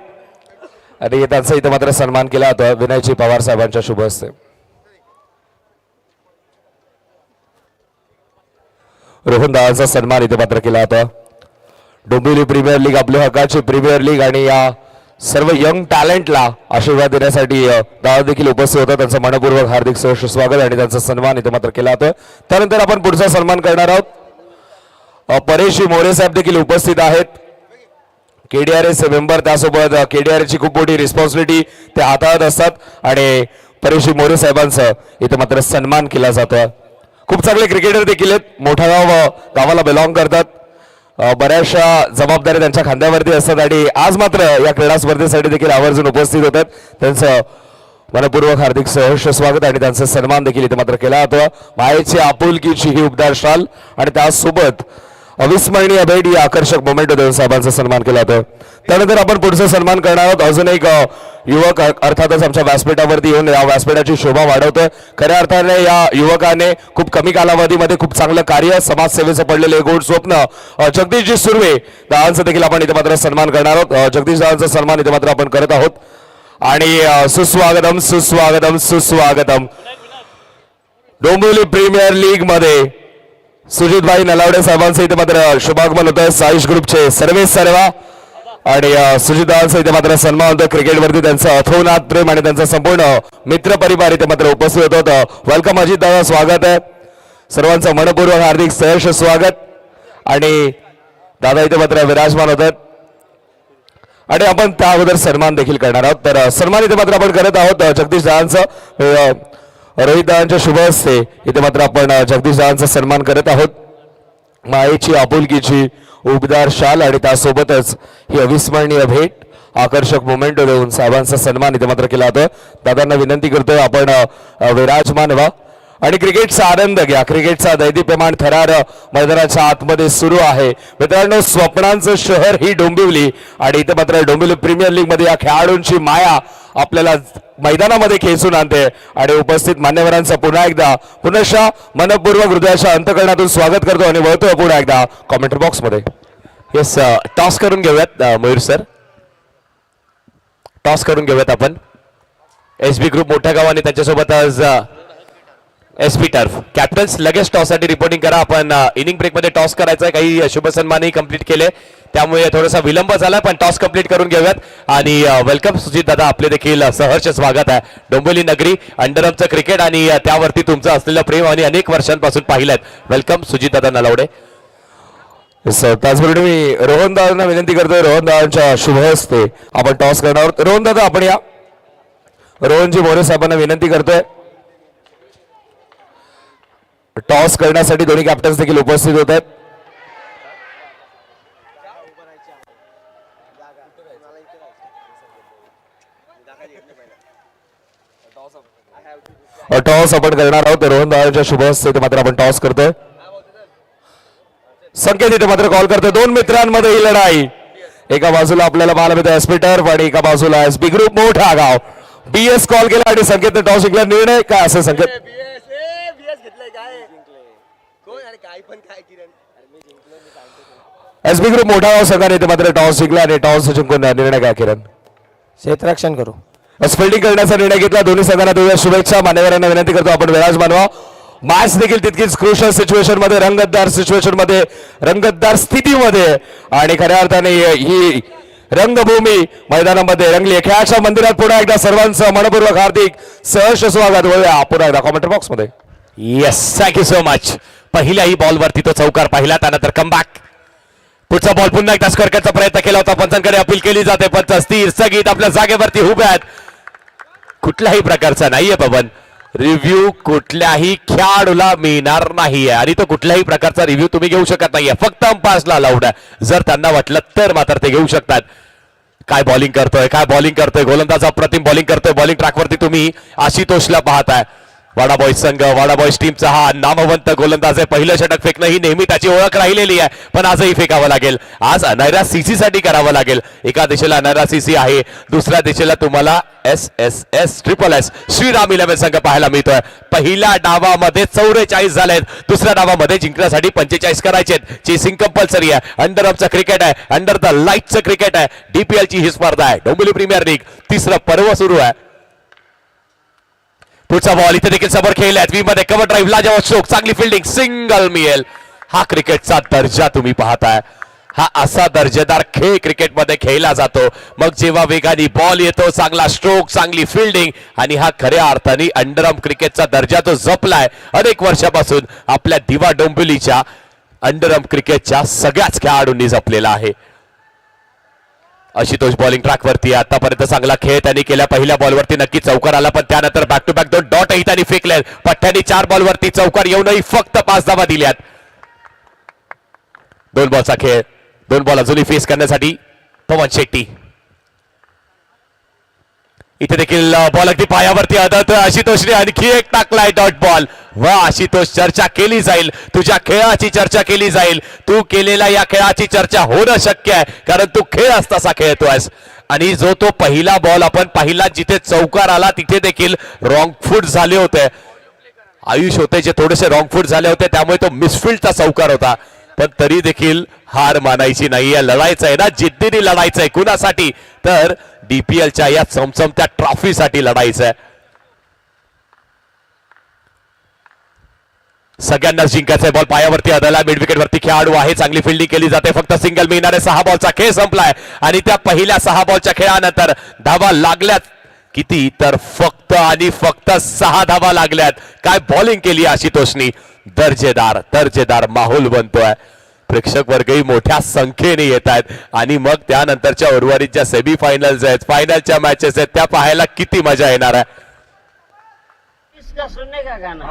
Speaker 1: आणि त्यांचा इथे मात्र सन्मान केला होता विनयजी पवार साहेबांच्या शुभ हस्ते. रोहन दादांचा सन्मान इथे मात्र केला होता. डोंबिवली प्रीमियर लीग आपल्या हक्काची प्रीमियर लीग आणि या सर्व यंग टॅलेंटला आशीर्वाद देण्यासाठी दादा देखील उपस्थित होता. त्यांचं मनपूर्वक हार्दिक सहर्ष स्वागत आणि त्यांचा सन्मान इथे मात्र केला होता. त्यानंतर आपण पुढचा सन्मान करणार आहोत. परेशजी मोरे साहेब देखील उपस्थित आहेत. केडीआरएस मेंबर त्यासोबत केडीआरएस ची खूप मोठी रिस्पॉन्सिबिलिटी ते हाताळत असतात आणि परेशजी मोरे साहेबांचं इथे मात्र सन्मान केला जातो. खूप चांगले क्रिकेटर देखील आहेत. मोठा गावाला बिलॉंग करतात. बऱ्याचशा जबाबदाऱ्या त्यांच्या खांद्यावरती असतात आणि आज मात्र या क्रीडा स्पर्धेसाठी देखील आवर्जून उपस्थित होतात. त्यांचं मनपूर्वक हार्दिक सहर्ष स्वागत आणि त्यांचा सन्मान देखील इथे मात्र केला जातो. मायेची आपुलकीची ही उबदार शाल आणि त्यासोबत अविस्मरणीय भेट ही आकर्षक मोमेंट देऊन साहेबांचा सन्मान केला जातो. त्यानंतर आपण पुढचा सन्मान करणार आहोत. अजून एक युवक अर्थातच आमच्या व्यासपीठावरती येऊन या व्यासपीठाची शोभा वाढवतोय. खऱ्या अर्थाने या युवकाने खूप कमी कालावधीमध्ये खूप चांगलं कार्य समाजसेवेचं पडलेले गोड स्वप्न जगदीशजी सुर्वे दादांचा देखील आपण इथे मात्र सन्मान करणार आहोत. जगदीश दादांचा सन्मान इथे मात्र आपण करत आहोत आणि सुस्वागतम सुस्वागतम सुस्वागतम. डोंबिवली प्रीमियर लीग मध्ये सुजितभाई नलावडे साहेबांचं इथे मात्र शुभागमन होतं. साईश ग्रुपचे सर्वा आणि सुजितदादांचा इथे मात्र सन्मान होतं. क्रिकेटवरती त्यांचं अथोनात प्रेम आणि त्यांचा संपूर्ण मित्र परिवार इथे मात्र उपस्थित होतं. वेलकम अजित दादा, स्वागत आहे. सर्वांचं मनपूर्वक हार्दिक सहर्ष स्वागत आणि दादा इथे मात्र विराजमान होतात आणि आपण त्या अगोदर सन्मान देखील करणार आहोत. तर सन्मान इथे मात्र आपण करत आहोत जगदीश दादांचं. रोहित दादांच्या शुभ हस्ते इथे मात्र आपण जगदीश दादांचा सन्मान करत आहोत. मायेची आपुलकीची उबदार शाल आणि त्यासोबतच ही अविस्मरणीय भेट आकर्षक मोमेंट देऊन साहेबांचा सन्मान इथे मात्र केला जातो. दादांना विनंती करतोय आपण विराजमान व्हा आणि क्रिकेटचा आनंद घ्या. क्रिकेटचा दैदिप्यमान थरार मैदानाच्या आतमध्ये सुरू आहे. मित्रांनो, स्वप्नांचं शहर ही डोंबिवली आणि इथे मात्र डोंबिवली प्रीमियर लीग मध्ये या खेळाडूंची माया आपल्याला मैदानामध्ये खेचून आणते आणि उपस्थित मान्यवरांचं पुन्हा एकदा पुनश्च मनपूर्वक हृदयाच्या अंतकरणातून स्वागत करतो आणि वळतोय पुन्हा एकदा कॉमेंट्री बॉक्स मध्ये. येस, टॉस करून घेऊयात मयूर सर, टॉस करून घेऊयात आपण. एसबी ग्रुप मोठ्या गावाने त्यांच्यासोबत आज एसपी टर्फ कॅप्टन्स लगेच टॉस साठी रिपोर्टिंग करा. आपण इनिंग ब्रेक मध्ये टॉस करायचा आहे. काही शुभ सन्मानही कंप्लीट केले त्यामुळे थोडासा विलंब झाला पण टॉस कंप्लीट करून घेऊयात आणि वेलकम सुजित दादा, आपले देखील सहर्ष स्वागत आहे. डोंबिवली नगरी अंडरआर्मचं क्रिकेट आणि त्यावरती तुमचं असलेलं प्रेम आणि अनेक वर्षांपासून पाहिलं. वेलकम सुजित दादा नलावडे. त्याचबरोबर मी रोहन दादांना विनंती करतोय. रोहन दादांच्या शुभ हस्ते आपण टॉस करणार आहोत. रोहन दादा आपण या. रोहनजी मोरे साहेबांना विनंती करतोय. टॉस करण्यासाठी दोन्ही कॅप्टन्स देखील उपस्थित होत आहेत. टॉस आपण करणार आहोत. रोहन दादांच्या शुभ हस्ते इथे मात्र आपण टॉस करतोय. संकेत इथे मात्र कॉल करतोय. दोन मित्रांमध्ये ही लढाई. एका बाजूला आपल्याला पाहायला मिळतं एसपी टर्फ आणि एका बाजूला एसबी ग्रुप मोठा गाव. बीएस कॉल केला आणि संकेतने टॉस जिंकला. निर्णय काय असेल संकेत? एसबी ग्रुप मोठा गाव संघाने इथे मात्र टॉस जिंकला आणि टॉस जिंकून निर्णय काय किरण?
Speaker 3: क्षेत्ररक्षण करू.
Speaker 1: फिल्डिंग करण्याचा निर्णय घेतला. दोन्ही संघांना देऊया शुभेच्छा. मान्यवरांना विनंती करतो आपण विराजमान व्हा. मॅच देखील तितकीच क्रुशल सिच्युएशन मध्ये, रंगतदार सिच्युएशन मध्ये, रंगतदार स्थितीमध्ये आणि खऱ्या अर्थाने ही रंगभूमी मैदानामध्ये रंगली. खेळाच्या मंदिरात पुन्हा एकदा सर्वांचं मनपूर्वक हार्दिक सहर्ष स्वागत. वळूया पुन्हा एकदा कॉमेंट्री बॉक्स मध्ये.
Speaker 2: Yes, thank so so. पहिल्याही बॉलवरती तो चौकार पाहिला, त्यानंतर कमबॅक. पुढचा बॉल पुन्हा एकदा स्कोअर करण्याचा प्रयत्न केला होता. पंचांकडे अपील केली जाते. पंच स्थिर स्थगित आपल्या जागेवरती उभे आहेत. कुठल्याही प्रकारचा नाहीये पवन रिव्ह्यू, कुठल्याही खेळाडूला मिळणार नाहीये आणि तो कुठल्याही प्रकारचा रिव्ह्यू तुम्ही घेऊ शकत नाहीये. फक्त अंपायर्सला अलाउड आहे. जर त्यांना वाटलं तर मात्र ते घेऊ शकतात. काय बॉलिंग करतोय, काय बॉलिंग करतोय. गोलंदाज अप्रतिम बॉलिंग करतोय. बॉलिंग ट्रॅकवरती तुम्ही आशुतोषला पाहताय. वाडा बॉईज संघ, वाडा बॉईज टीमचा हा नामवंत गोलंदाज आहे. पहिलं षटक फेकणं ही नेहमी त्याची ओळख राहिलेली आहे, पण आजही फेकावं लागेल. आज अनायरा सीसी साठी करावं लागेल. एका दिशेला अनायरा सीसी आहे, दुसऱ्या दिशेला तुम्हाला SSS SSS श्रीराम 11 संघ पाहायला मिळतोय. पहिल्या डावामध्ये 44 झालेत, दुसऱ्या डावामध्ये जिंकण्यासाठी 45 करायचेत. चेसिंग कंपल्सरी आहे. अंडरआर्मचं क्रिकेट आहे, अंडर द लाईटचं क्रिकेट आहे. DPL ची ही स्पर्धा आहे, डोंबिवली प्रीमियर लीग तिसरं पर्व सुरू आहे. पुढचा बॉल इथे देखील समोर खेळलाय. वी मध्ये कव्हर ड्राईव्ह, लाजवाब स्ट्रोक, चांगली फिल्डिंग, सिंगल मिळेल. हा क्रिकेटचा दर्जा तुम्ही पाहताय. हा असा दर्जेदार खेळ क्रिकेटमध्ये खेळला जातो. मग जेव्हा वेगाने बॉल येतो, चांगला स्ट्रोक, चांगली फिल्डिंग, आणि हा खऱ्या अर्थाने अंडरआर्म क्रिकेटचा दर्जा तो जपलाय अनेक वर्षापासून आपल्या दिवा डोंबिवलीच्या अंडरआर्म क्रिकेटच्या सगळ्याच खेळाडूंनी जपलेला आहे. आशुतोष बॉलिंग ट्रॅक वरती आतापर्यंत चांगला खेळ त्यांनी केला. पहिल्या बॉलवरती नक्की चौकार आला, पण त्यानंतर बॅक टू बॅक 2 डॉटही त्यांनी फेकले. पठ्ठ्याने 4 बॉलवरती चौकार येऊनही फक्त 5 धावा दिल्यात. 2 बॉलचा खेळ, 2 बॉल अजूनही फेस करण्यासाठी पवन शेट्टी. इथे देखील बॉल अगदी पायावरती आदळतोय. आशुतोषने आणखी एक टाकलाय डॉट बॉल. वा आशुतोष, चर्चा केली जाईल, तुझ्या खेळाची चर्चा केली जाईल. तू केलेल्या या खेळाची चर्चा होणं शक्य आहे, कारण तू खेळच तसा खेळतोयस. आणि जो तो पहिला बॉल आपण पाहिला, जिथे चौकार आला तिथे देखील रॉंग फूट झाले होते. आयुष होते जे थोडेसे रॉंग फूट झाले होते, त्यामुळे तो मिसफिल्डचा चौकार होता. पण तरी देखील हार मानायची नाहीये, लढायचं आहे ना, जिद्दीने लढायचं आहे. कुणासाठी? तर DPLच्या या चमचमत्या ट्रॉफीसाठी लढायचं आहे. सगळ्यांना जिंकायचंय. बॉल पायावरती आदळला, मिड विकेट वरती खेळाडू आहे, चांगली फिल्डिंग केली जाते. फक्त सिंगल मिळणारे 6 बॉलचा खेळ संपलाय, आणि त्या पहिल्या 6 बॉलच्या खेळानंतर धावा लागल्यात किती? तर फक्त आणि फक्त 6 धावा लागल्यात. काय बॉलिंग केली आशुतोषनी. दर्जेदार दर्जेदार माहोल बनतोय. प्रेक्षक वर्गही मोठ्या संख्येने येत आहेत, आणि मग त्यानंतरच्या उर्वरित ज्या सेमी फायनल्स आहेत, फायनलच्या मॅचेस आहेत, त्या पाहायला किती मजा येणार आहे.
Speaker 4: इसका सुनने का गाना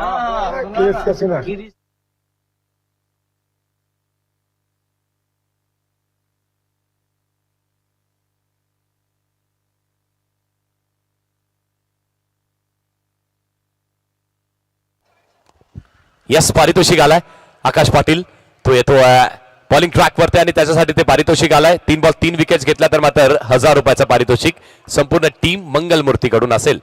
Speaker 2: यस, पारितोषिक आलाय. आकाश पाटील तो येतो बॉलिंग ट्रॅक वरती, आणि त्याच्यासाठी ते पारितोषिक आलाय. 3 बॉल 3 विकेट्स घेतला तर मात्र 1000 रुपयाचं पारितोषिक संपूर्ण टीम मंगलमूर्तीकडून असेल.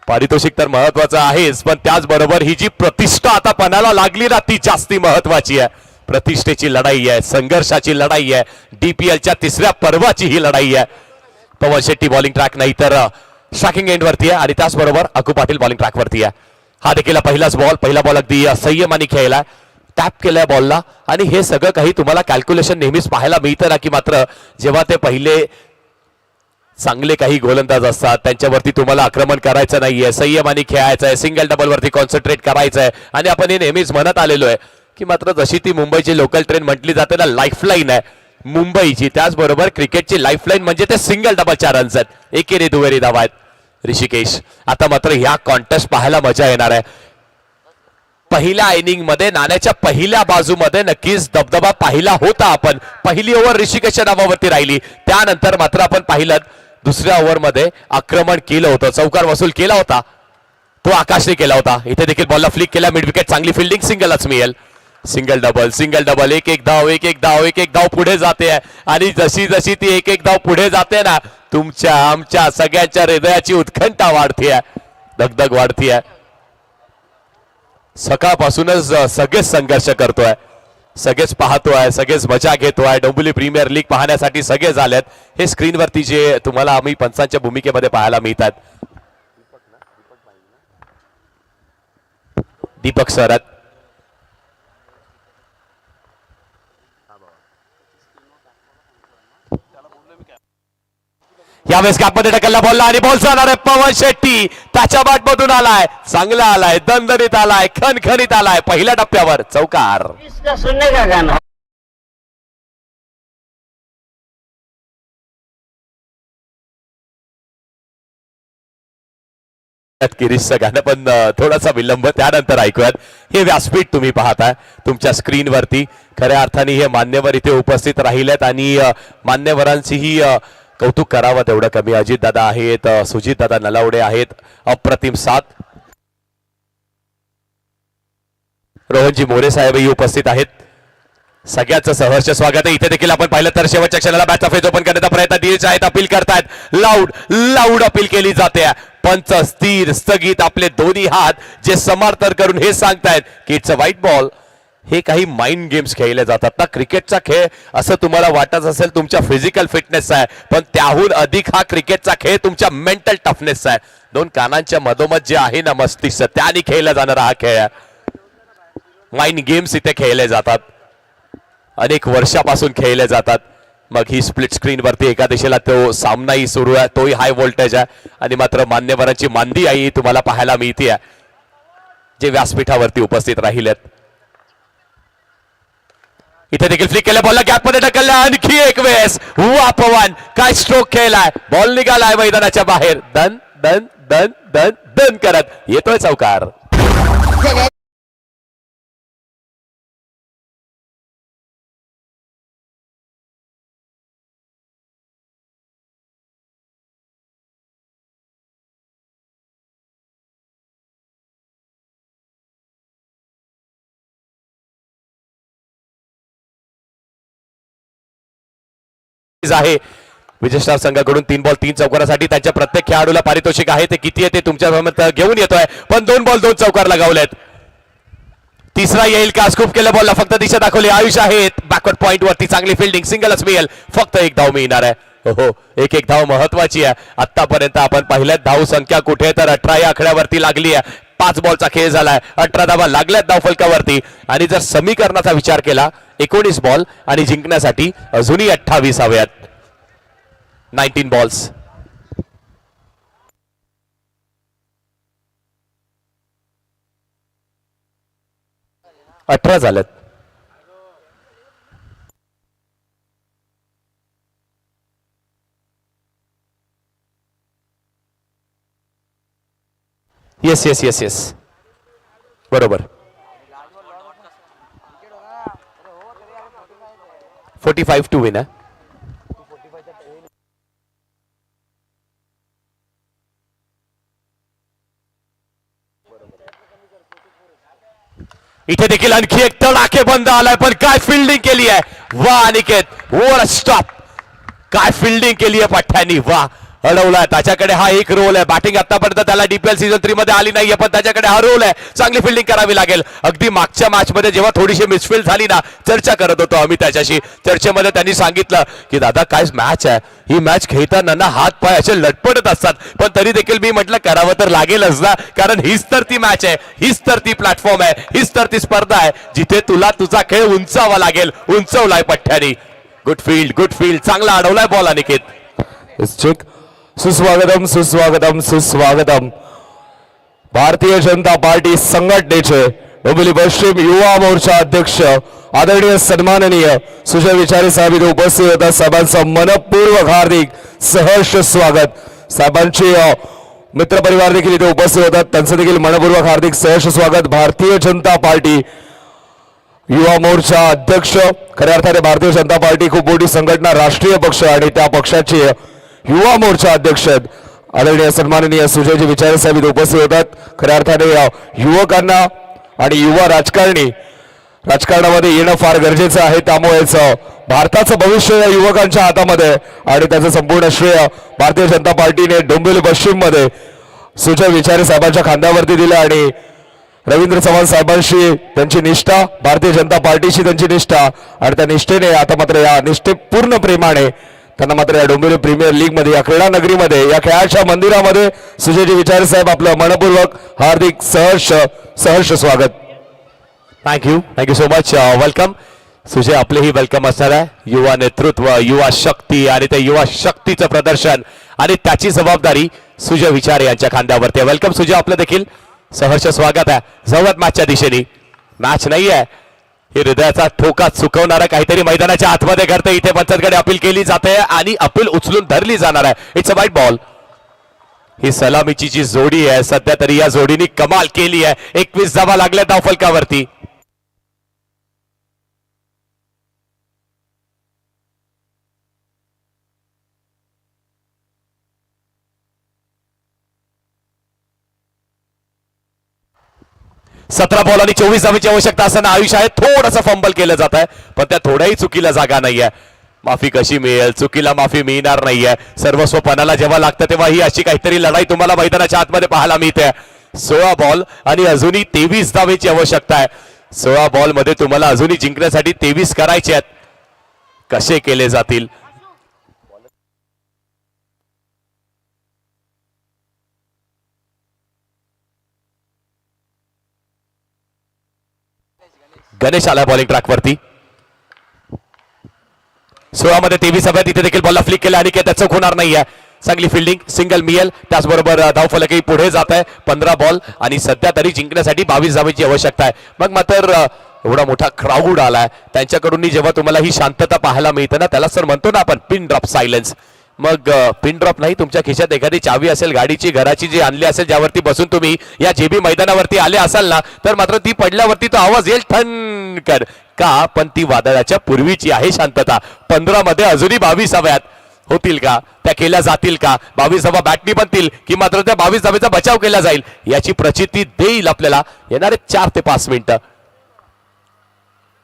Speaker 2: पारितोषिक तर महत्वाचं आहेच, पण त्याचबरोबर ही जी प्रतिष्ठा आता पणाला लागली ना, ती जास्ती महत्वाची आहे. प्रतिष्ठेची लढाई आहे, संघर्षाची लढाई आहे, DPLच्या तिसऱ्या पर्वाची ही लढाई आहे. पवन शेट्टी बॉलिंग ट्रॅक नाही तर स्ट्रायकिंग एंड वरती आहे, आणि त्याचबरोबर अकू पाटील बॉलिंग ट्रॅक वरती आहे. हा देखील पहिलाच बॉल, पहिला बॉल अगदी संयमाने खेळला, टॅप केलाय बॉलला. आणि हे सगळं काही तुम्हाला कॅल्क्युलेशन नेहमीच पाहायला मिळतं ना, की मात्र जेव्हा ते पहिले चांगले काही गोलंदाज असतात, त्यांच्यावरती तुम्हाला आक्रमण करायचं नाहीये, संयमाने खेळायचं आहे, सिंगल डबल वरती कॉन्सन्ट्रेट करायचं आहे. आणि आपण हे नेहमीच म्हणत आलेलो आहे की मात्र जशी ती मुंबईची लोकल ट्रेन म्हटली जाते ना, लाईफलाईन आहे मुंबईची, त्याचबरोबर क्रिकेटची लाईफलाईन म्हणजे ते सिंगल डबलच्या रन्स आहेत, एकेरी दुहेरी धावा आहेत. ऋषिकेश, आता मात्र ह्या कॉन्टेस्ट पाहायला मजा येणार आहे. पहिल्या इनिंग मध्ये नाण्याच्या पहिल्या बाजूमध्ये नक्कीच दबदबा पाहिला होता आपण. पहिली ओव्हर ऋषिकेशच्या नावावरती राहिली, त्यानंतर मात्र आपण पाहिलं दुसऱ्या ओव्हरमध्ये आक्रमण केलं होतं, चौकार वसूल केला होता, तो आकाशने केला होता. इथे देखील बॉलला फ्लिक केला, मिड विकेट, चांगली फिल्डिंग, सिंगलच मिळेल. सिंगल डबल, एक एक धाव पुढे जाते आहे. आणि जशी जशी ती एक एक धाव पुढे जाते ना, तुमच्या आमच्या सगळ्यांच्या हृदयाची उत्कंठा वाढतीये, धगधग वाढतीये. सकाळपासूनच सगळेच संघर्ष करतोय, सगळेच पाहतोय, सगळेच मजा घेतोय. डोंबिवली प्रीमियर लीग पाहण्यासाठी सगळे झालेत. हे स्क्रीनवरती जे तुम्हाला आम्ही पंचांच्या भूमिकेमध्ये पाहायला मिळतात, दीपक सरत, यावेळेस गॅपमध्ये ढकलला बॉलला, आणि बॉल जाणार आहे. पवन शेट्टी त्याच्या बॅटमधून आलाय, चांगला आलाय, दणदणीत आलाय, खणखणीत आलाय. पहिल्या टप्प्यावर चौकार.
Speaker 4: इसका सुनने का गाना
Speaker 2: किरीशचं गाणं पण थोडासा विलंब त्यानंतर ऐकूयात. हे व्यासपीठ तुम्ही पाहताय तुमच्या स्क्रीनवरती. खऱ्या अर्थाने हे मान्यवर इथे उपस्थित राहिलेत, आणि मान्यवरांचीही कौतुक करावं तेवढं कमी. अजित दादा आहेत, सुजित दादा नलावडे आहेत, अप्रतिम साथ. रोहनजी मोरे साहेबही उपस्थित आहेत. सगळ्यांचं सहर्ष स्वागत आहे. इथे देखील आपण पाहिलं तर शेवटच्या क्षणाला मॅचचा फेज ओपन करण्याचा प्रयत्न दिनेश आहेत. अपील करतायत. लाऊड अपील केली जाते. पंच स्थिर स्थगित आपले दोन्ही हात जे समर्थन करून हे सांगतायत की इट्स अ व्हाईट बॉल. हे काही माइंड गेम्स खेळले जातात ना. क्रिकेटचा खेळ असं तुम्हाला वाटत असेल तुमच्या फिजिकल फिटनेसचा आहे, पण त्याहून अधिक हा क्रिकेटचा खेळ तुमच्या मेंटल टफनेसचा आहे. दोन कानांच्या मधोमध जे आहे ना मस्तिष्क, त्याने खेळला जाणारा हा खेळ आहे. माइंड गेम्स इथे खेळले जातात, अनेक वर्षापासून खेळले जातात. मग ही स्प्लिट स्क्रीन वरती एका दिशेला तो सामनाही सुरू आहे, तोही हाय व्होल्टेज आहे, आणि मात्र मान्यवरांची मांदी आई तुम्हाला पाहायला मिळते जे व्यासपीठावरती उपस्थित राहिलेत. इथे देखील फ्लिक केलं, बॉलला गॅपमध्ये ढकललं. आणखी एक वेळेस वा पवन, काय स्ट्रोक खेळलाय. बॉल निघालाय मैदानाच्या बाहेर. दन दन दन दन दन करत येतोय चौकार. आहे विजयस्टार संघाकडून 3 बॉल 3 चौकारासाठी त्यांच्या प्रत्येक खेळाडूला पारितोषिक आहे. ते किती आहे ते तुमच्या घेऊन येतोय, पण 2 बॉल 2 चौकार लगावलेत. तिसरा येईल का? स्कूप केलं बॉलला, फक्त दिशा दाखवली. आयुष आहेत बॅकवर्ड पॉइंट वरती, चांगली फिल्डिंग, सिंगलच मिळेल. फक्त एक धाव मिळणार आहे. हो, एक धाव महत्वाची आहे. आतापर्यंत आपण पाहिल्यात धाव संख्या कुठे तर 18 या आकड्यावरती लागली आहे. 5 बॉलचा खेळ झालाय, 18 धावा लागल्यात धाव फलकावरती. आणि जर समीकरणाचा विचार केला 19 बॉल आणि जिंकण्यासाठी अजूनही 28 हव्यात. 19 बॉल्स. अठरा झाल्यात. येस येस येस येस बरोबर. 45 टू विन. इथे देखील आणखी एक तडाखे बंद आलाय, पण काय फिल्डिंग केली आहे. वा अनिकेत, वर स्टॉप. काय फिल्डिंग केली आहे पठ्ठ्यांनी. वा, अडवलाय. त्याच्याकडे हा एक रोल आहे. बॅटिंग आतापर्यंत त्याला DPL सीझन 3 मध्ये आली नाहीये, पण त्याच्याकडे हा रोल आहे. चांगली फिल्डिंग करावी लागेल. अगदी मागच्या मॅच मध्ये जेव्हा थोडीशी मिसफील्ड झाली ना, चर्चा करत होतो आम्ही त्याच्याशी. चर्चेमध्ये त्यांनी सांगितलं की दादा काय मॅच आहे ही, मॅच खेळताना ना हात पाय असे लटपटत असतात, पण तरी देखील मी म्हटलं करावं तर लागेलच ना, कारण हीच तर ती मॅच आहे, हीच तर ती प्लॅटफॉर्म आहे, हीच तर ती स्पर्धा आहे जिथे तुला तुझा खेळ उंचावा लागेल. उंचवलाय पठ्ठ्यानी. गुड फील्ड, चांगला अडवलाय बॉल अनिकेत.
Speaker 3: सुस्वागतम सुस्वागतम सुस्वागतम. भारतीय जनता पार्टी संघटनेचे डोंबिवली पश्चिम युवा मोर्चा अध्यक्ष आदरणीय सन्माननीय सुजय विचारे साहेब इथे उपस्थित होतात. साहेबांचं मनपूर्वक हार्दिक सहर्ष स्वागत. साहेबांचे मित्रपरिवार देखील इथे उपस्थित होतात, त्यांचं देखील मनपूर्वक हार्दिक सहर्ष स्वागत. भारतीय जनता पार्टी युवा मोर्चा अध्यक्ष, खऱ्या अर्थाने भारतीय जनता पार्टी खूप मोठी संघटना, राष्ट्रीय पक्ष, आणि त्या पक्षाचे युवा मोर्चा अध्यक्ष आदरणीय सन्माननीय सुजयजी विचारे साहेब इथे उपस्थित होतात. खऱ्या अर्थाने युवकांना आणि युवा राजकारणामध्ये येणं फार गरजेचं आहे. त्यामुळेच भारताचं भविष्य या युवकांच्या हातामध्ये, आणि त्याचं संपूर्ण श्रेय भारतीय जनता पार्टीने डोंबिवली पश्चिम मध्ये सुजय विचारे साहेबांच्या खांद्यावरती दिलं. आणि रवींद्र चव्हाण साहेबांशी त्यांची निष्ठा, भारतीय जनता पार्टीशी त्यांची निष्ठा, आणि त्या निष्ठेने आता मात्र या निष्ठेपूर्ण प्रेमाने त्यांना मात्र या डोंबिवली प्रीमियर लीग मध्ये, या क्रीडा नगरीमध्ये, या खेळाच्या मंदिरामध्ये सुजयजी विचारे साहेब आपलं मनपूर्वक हार्दिक सहर्ष स्वागत.
Speaker 2: Thank so so. Welcome Sujay. आपलेही वेलकम असणार आहे. युवा नेतृत्व, युवा शक्ती, आणि त्या युवा शक्तीचं प्रदर्शन आणि त्याची जबाबदारी सुजय विचारे यांच्या खांद्यावरती आहे. वेलकम सुजय, आपलं देखील सहर्ष स्वागत आहे. जाऊयात मॅचच्या दिशेने. मॅच नाही आहे, हे हृदयाचा ठोका चुकवणारा काहीतरी मैदानाच्या आतमध्ये घडतं. इथे पंचांकडे अपील केली जाते आणि अपील उचलून धरली जाणार आहे. It's a white ball. ही सलामीची जी जोडी आहे सध्या तरी या जोडीने कमाल केली आहे. 21 धावा लागल्या धावफलकावरती. 17 बॉल आणि 24 धावेची आवश्यकता असताना आयुष आहे थोडंसं फंबल केलं जात आहे पण त्या थोड्याही चुकीला जागा नाहीये माफी कशी मिळेल चुकीला माफी मिळणार नाहीये सर्वस्व पणाला जेव्हा लागतं तेव्हा ही अशी काहीतरी लढाई तुम्हाला मैदानाच्या आतमध्ये पाहायला मिळते 16 बॉल आणि अजूनही 23 धावेची आवश्यकता आहे 16 बॉल मध्ये तुम्हाला अजूनही जिंकण्यासाठी 23 करायचे आहेत कसे केले जातील गणेश आला बॉलिंग ट्रॅकवरती 16 मध्ये 23 हव्यात इथे देखील बॉलला फ्लिक केला आणि त्याचं होणार नाहीये चांगली फिल्डिंग सिंगल मिळेल त्याचबरोबर धावफलकही पुढे जात आहे 15 बॉल आणि सध्या तरी जिंकण्यासाठी 22 धावेची आवश्यकता आहे मग मात्र एवढा मोठा क्राऊड आलाय त्यांच्याकडून जेव्हा तुम्हाला ही शांतता पाहायला मिळते ना त्याला सर म्हणतो ना आपण पिन ड्रॉप सायलेन्स मग पिन ड्रॉप नाही तुमच्या खिशात एखादी चावी असेल गाडीची घराची जी आणली असेल ज्यावरती बसून तुम्ही या जेबी मैदानावरती आले असाल ना तर मात्र ती पडल्यावरती तो आवाज येईल ठणकर का पण ती वादळाच्या पूर्वीची आहे शांतता 15 मध्ये अजूनही 22 हव्यात होतील का त्या केल्या जातील का 22 धावा बॅटनी बनतील की मात्र त्या 22 धावेचा बचाव केला जाईल याची प्रचिती देईल आपल्याला येणारे 4 ते 5 मिनिटं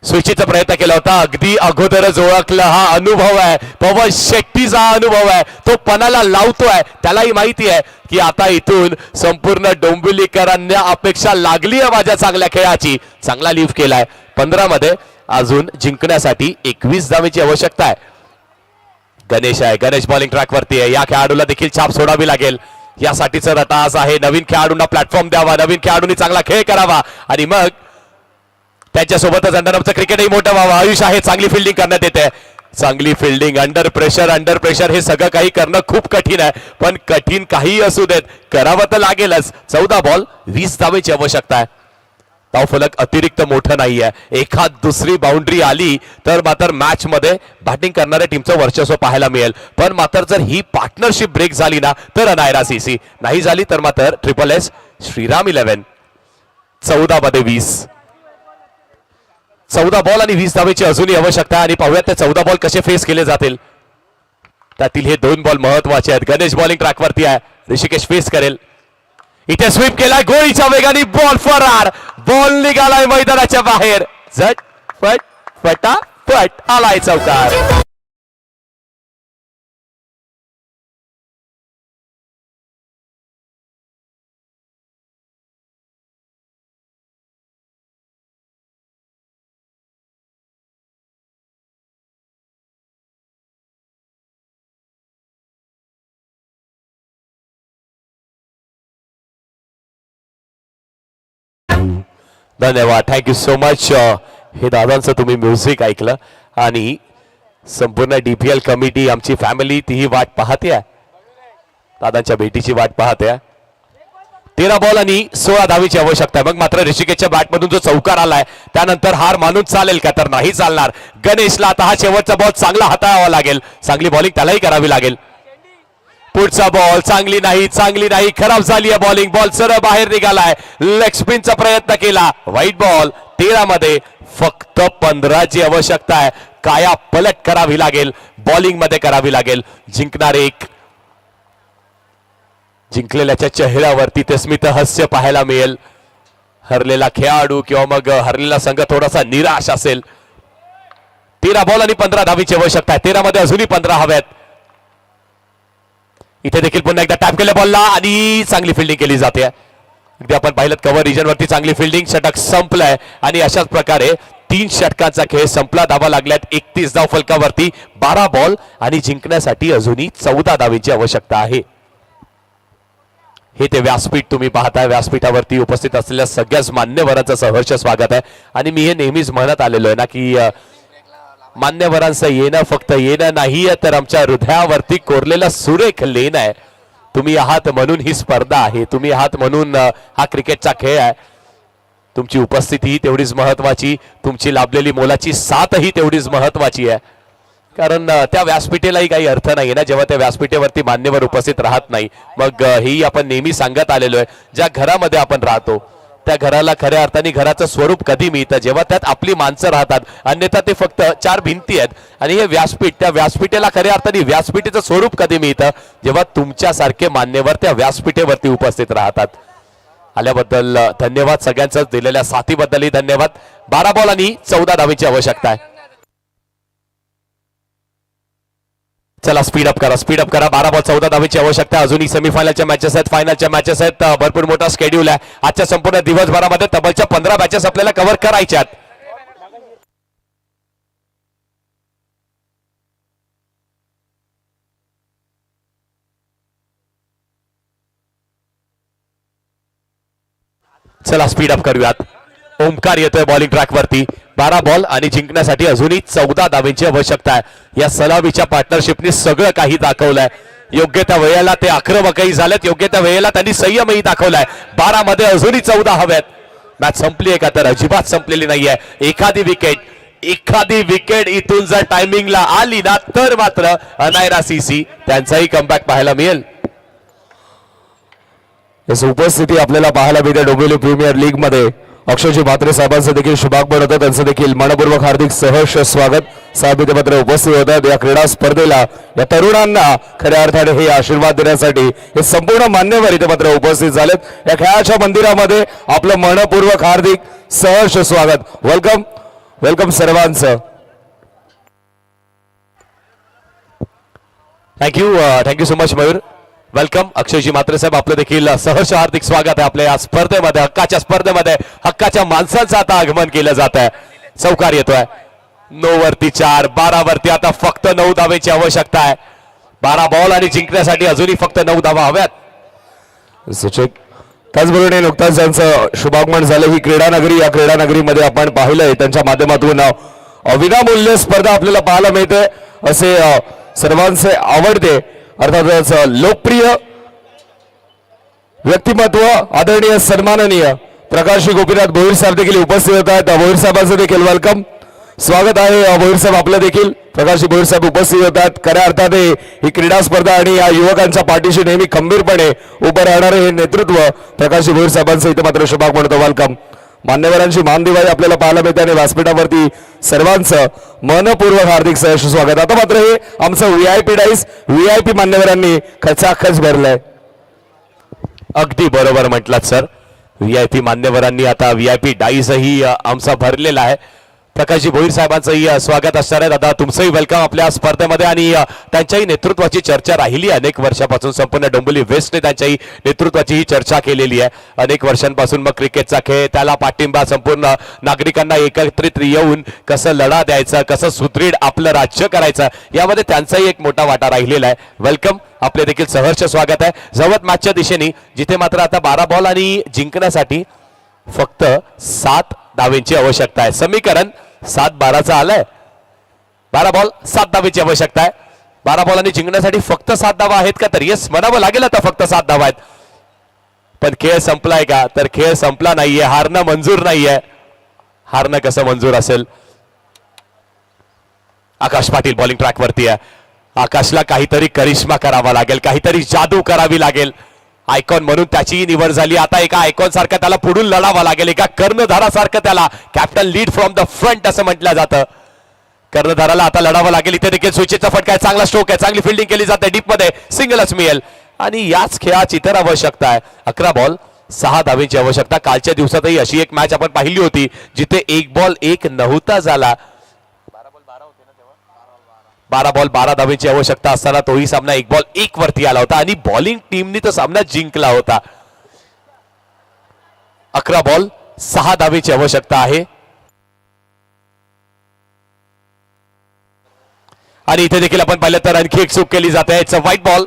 Speaker 2: स्विचीचा प्रयत्न केला होता अगदी अगोदरच ओळखलं हा अनुभव आहे पवन शेट्टीचा हा अनुभव आहे तो पणाला लावतोय त्यालाही माहिती आहे की आता इथून संपूर्ण डोंबिवलीकरांना अपेक्षा लागली आहे माझ्या चांगल्या खेळाची चांगला लीव केलाय 15 मध्ये अजून जिंकण्यासाठी 21 धावेची आवश्यकता आहे गणेश आहे गणेश बॉलिंग ट्रॅकवरती आहे या खेळाडूला देखील छाप सोडावी लागेल यासाठीच रटास आहे नवीन खेळाडूंना प्लॅटफॉर्म द्यावा नवीन खेळाडूंनी चांगला खेळ करावा आणि मग त्यांच्यासोबतच अंडरआर्मचं क्रिकेटही मोठं व्हावं आयुष आहे चांगली फिल्डिंग करण्यात येते चांगली फिल्डिंग अंडर प्रेशर हे सगळं काही करणं खूप कठीण आहे पण कठीण काही असू देत करावं तर लागेलच 14 बॉल 20 धावेची आवश्यकता आहे धावफलक अतिरिक्त मोठं नाहीये एखाद दुसरी बाउंड्री आली तर मात्र मॅच मध्ये बॅटिंग करणाऱ्या टीमचं वर्चस्व पाहायला मिळेल पण मात्र जर ही पार्टनरशिप ब्रेक झाली ना तर अनायरा सीसी नाही झाली तर मात्र SSS श्रीराम 11 14 मध्ये 20 14 बॉल आणि 20 धावेची अजूनही आवश्यकता आणि पाहूयात ते 14 बॉल कसे फेस केले जातील त्यातील हे 2 बॉल महत्वाचे आहेत गणेश बॉलिंग ट्रॅकवरती आहे ऋषिकेश फेस करेल इथे स्वीप केलाय गोळीच्या वेगाने बॉल फरार बॉल निघालाय मैदानाच्या बाहेर झट फट फटाफट आलाय चौकार धन्यवाद थँक्यू सो मच हे दादांचं तुम्ही म्युझिक ऐकलं आणि संपूर्ण DPL कमिटी आमची फॅमिली तीही वाट पाहते दादांच्या भेटीची वाट पाहते 13 बॉल आणि 16 धावेची आवश्यकता आहे मग मात्र ऋषिकेशच्या बॅटमधून जो चौकार आलाय त्यानंतर हार मानून चालेल का तर नाही चालणार गणेशला आता हा शेवटचा बॉल चांगला हाताळावा लागेल चांगली बॉलिंग त्यालाही करावी लागेल पुढचा बॉल चांगली नाही खराब झाली आहे बॉलिंग बॉल सरळ बाहेर निघालाय लेग स्पिनचा प्रयत्न केला व्हाईट बॉल 13 मध्ये फक्त 15 ची आवश्यकता आहे काया पलट करावी लागेल बॉलिंग मध्ये करावी लागेल जिंकणारे एक जिंकलेल्याच्या चेहऱ्यावरती ते स्मित हास्य पाहायला मिळेल हरलेला खेळाडू किंवा मग हरलेला संघ थोडासा निराश असेल 13 बॉल आणि 15 धावेची आवश्यकता आहे 13 मध्ये अजूनही 15 हव्यात इथे देखील पुन्हा एकदा टॅप केल्या बॉलला आणि चांगली फिल्डिंग केली जाते अगदी आपण पाहिलं कव्हर रिजन वरती चांगली फिल्डिंग षटक संपलंय आणि अशाच प्रकारे 3 षटकांचा खेळ संपला धावा लागल्यात 31 धाव फलकावरती 12 बॉल आणि जिंकण्यासाठी अजूनही 14 धावेची आवश्यकता आहे हे ते व्यासपीठ तुम्ही पाहताय व्यासपीठावरती उपस्थित असलेल्या सगळ्याच मान्यवरांचं सहर्ष स्वागत आहे आणि मी हे नेहमीच म्हणत आलेलो आहे ना की मान्यवरांचं येणं फक्त येणं नाहीये तर आमच्या हृदयावरती कोरलेला सुरेख लेण आहे तुम्ही आहात म्हणून ही स्पर्धा आहे तुम्ही आहात म्हणून हा क्रिकेटचा खेळ आहे तुमची उपस्थिती ही तेवढीच महत्वाची तुमची लाभलेली मोलाची साथही तेवढीच महत्वाची आहे कारण त्या व्यासपीठेलाही काही अर्थ नाही ना जेव्हा त्या व्यासपीठेवरती मान्यवर उपस्थित राहत नाही मग ही आपण नेहमी सांगत आलेलो आहे ज्या घरामध्ये आपण राहतो त्या घराला खऱ्या अर्थाने घराचं स्वरूप कधी मिळतं जेव्हा त्यात आपली माणसं राहतात अन्यथा ते फक्त 4 भिंती आहेत आणि हे व्यासपीठ त्या व्यासपीठेला खऱ्या अर्थाने व्यासपीठेचं स्वरूप कधी मिळतं जेव्हा तुमच्यासारखे मान्यवर त्या व्यासपीठेवरती उपस्थित राहतात आल्याबद्दल धन्यवाद. सगळ्यांचं दिलेल्या साथीबद्दलही धन्यवाद. 12 बॉल आणि 14 धावेची आवश्यकता आहे. चला स्पीड अप करा, स्पीड अप करा. 12 बॉल 14 धावेची आवश्यकता. अजूनही सेमीफायनलच्या मॅचेस आहेत, फायनलच्या मॅचेस आहेत. भरपूर मोठा शेड्यूल आहे आजच्या संपूर्ण दिवसभरामध्ये. तब्बलच्या 15 मॅचेस आपल्याला कव्हर करायच्या आहेत. चला स्पीड अप करूयात. ओमकार येतोय बॉलिंग ट्रॅक वरती. 12 बॉल आणि जिंकण्यासाठी अजूनही 14 धावेची आवश्यकता आहे. या सलामीच्या पार्टनरशिपने सगळं काही दाखवलंय. योग्य त्या वेळेला ते आक्रमकही झालेत, योग्य त्या वेळेला त्यांनी संयमही दाखवलाय. 12 मध्ये अजूनही 14 हव्यात. मॅच संपली आहे का? तर अजिबात संपलेली नाहीये. एखादी विकेट इथून जर टायमिंगला आली ना तर मात्र अनायरा सीसी त्यांचाही कमबॅक पाहायला मिळेल.
Speaker 3: याची उपस्थिती आपल्याला पाहायला मिळते डोंबिवली प्रीमियर लीग मध्ये. अक्षयजी म्हात्रे साहेबांचं देखील शुभागमन होतं, त्यांचं देखील मनपूर्वक हार्दिक सहर्ष स्वागत. साहेब इथे मात्र उपस्थित होतात. या क्रीडा स्पर्धेला या तरुणांना खऱ्या अर्थाने हे आशीर्वाद देण्यासाठी हे संपूर्ण मान्यवर इथे मात्र उपस्थित झालेत. या खेळाच्या मंदिरामध्ये आपलं मनपूर्वक हार्दिक सहर्ष स्वागत. वेलकम वेलकम सर्वांचं.
Speaker 2: Thank so so much. Welcome अक्षयजी म्हात्रे साहेब, आपलं देखील सहर्ष हार्दिक स्वागत आहे आपल्या या स्पर्धेमध्ये, हक्काच्या स्पर्धेमध्ये. हक्काच्या माणसांचं आता आगमन केलं जात आहे. चौकार येतोय. 9 वरती 4, 12 वरती आता फक्त 9 धावेची आवश्यकता आहे. 12 बॉल आणि जिंकण्यासाठी अजूनही फक्त 9 धावा हव्यात.
Speaker 3: त्याचबरोबर नुकताच त्यांचं शुभागमन झालं. ही क्रीडा नगरी, या क्रीडा नगरीमध्ये आपण पाहिलंय त्यांच्या माध्यमातून विनामूल्य स्पर्धा आपल्याला पाहायला मिळते. असे सर्वांचे आवडते अर्थातच लोकप्रिय व्यक्तिमत्व आदरणीय सन्माननीय प्रकाश गोपीनाथ भोईर साहेब देखील उपस्थित होत आहेत. भोईर साहेबांचं देखील वेलकम स्वागत आहे. भोईर साहेब आपलं देखील प्रकाश भोईर साहेब उपस्थित होतात. खऱ्या अर्थाने ही क्रीडा स्पर्धा आणि या युवकांच्या पाठीशी नेहमी खंबीरपणे उभं राहणारे हे नेतृत्व प्रकाश भोईर साहेबांचं इथे मात्र शुभागमन होतं. वेलकम. मान्यवरांची मानदिवाळी आपल्याला पाहायला मिळते आणि व्यासपीठावरती सर्वांचं मनपूर्वक हार्दिक सहर्ष स्वागत. आता मात्र हे आमचं व्हीआयपी डाईस व्हीआयपी मान्यवरांनी खचाखच भरलंय.
Speaker 2: अगदी बरोबर म्हटलात सर. व्हीआयपी मान्यवरांनी आता व्हीआयपी डाईसही आमचा भरलेला आहे. प्रकाशजी भोईर साहेबांचंही स्वागत असणार आहे. दादा तुमचंही वेलकम आपल्या स्पर्धेमध्ये. आणि त्यांच्याही नेतृत्वाची चर्चा राहिली अनेक वर्षापासून. संपूर्ण डोंबिवली वेस्टने त्यांच्याही नेतृत्वाची ही चर्चा केलेली आहे अनेक वर्षांपासून. मग क्रिकेटचा खेळ, त्याला पाठिंबा, संपूर्ण नागरिकांना एकत्रित येऊन कसं लढा द्यायचा, कसं सुदृढ आपलं राज्य करायचं, यामध्ये त्यांचाही एक मोठा वाटा राहिलेला आहे. वेलकम, आपले देखील सहर्ष स्वागत आहे. जवळ मॅचच्या दिशेने, जिथे मात्र आता 12 बॉल आणि जिंकण्यासाठी फक्त 7 धावेंची आवश्यकता आहे. समीकरण 7-12चं आलंय. 12 बॉल 7 धावेची आवश्यकता आहे. 12 बॉल आणि जिंकण्यासाठी फक्त 7 धावा आहेत का? तर येस म्हणावं लागेल आता फक्त 7 धावा आहेत. पण खेळ संपलाय का? तर खेळ संपला नाहीये. हारणं मंजूर नाहीये. हारणं कसं मंजूर असेल? आकाश पाटील बॉलिंग ट्रॅक वरती आहे. आकाशला काहीतरी करिश्मा करावा लागेल, काहीतरी जादू करावी लागेल. आयकॉन म्हणून त्याचीही निवड झाली. आता एका आयकॉन सारखं त्याला पुढून लढावं लागेल, एका कर्णधारासारखं त्याला captain lead from the front असं म्हटलं जातं. कर्णधाराला आता लढावं लागेल. इथे देखील स्विचचा फटका आहे, चांगला स्ट्रोक आहे, चांगली फिल्डिंग केली जाते. डीप मध्ये सिंगलच मिळेल. आणि याच खेळाची इतर आवश्यकता आहे. 11 बॉल 6 धावेची आवश्यकता. कालच्या दिवसातही अशी एक मॅच आपण पाहिली होती जिथे 1 बॉल 1 नव्हता झाला. 12 बॉल 12 धावेची आवश्यकता असताना तोही सामना 1 बॉल 1 वरती आला होता आणि बॉलिंग टीमनी तो सामना जिंकला होता. 11 बॉल 6 धावेची आवश्यकता आहे. आणि इथे देखील आपण पाहिलं तर आणखी एक चूक केली जाते. It's a white ball.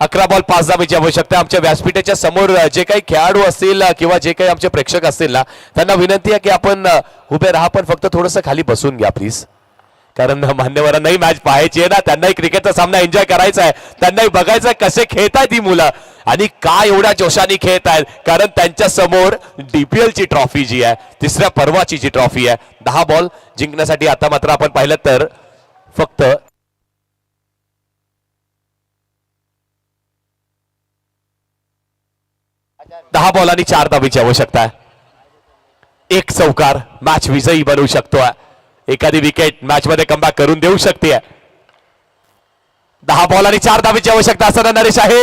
Speaker 2: 11 ball 5 धावेची आवश्यकता. आमच्या व्यासपीठाच्या समोर जे काही खेळाडू असतील किंवा जे काही आमचे प्रेक्षक असतील ना, त्यांना विनंती आहे की आपण उभे राहा, पण फक्त थोडंसं खाली बसून घ्या प्लीज. कारण मान्यवरांनाही मॅच पाहायची आहे ना, त्यांनाही क्रिकेटचा सामना एन्जॉय करायचा आहे. त्यांनाही बघायचं आहे कसे खेळतायत ही मुलं आणि काय एवढ्या जोशाने खेळत आहेत. कारण त्यांच्या समोर DPL ची ट्रॉफी जी आहे, 3ऱ्या पर्वाची जी ट्रॉफी आहे. 10 बॉल जिंकण्यासाठी आता मात्र आपण पाहिलं तर फक्त 10 बॉल आणि 4 धावेची आवश्यकता आहे. एक चौकार मॅच विजयी बनवू शकतो. एखादी विकेट मॅच मध्ये कमबॅक करून देऊ शकते. 10 बॉल आणि 4 धावेची आवश्यकता असताना नरेश आहे.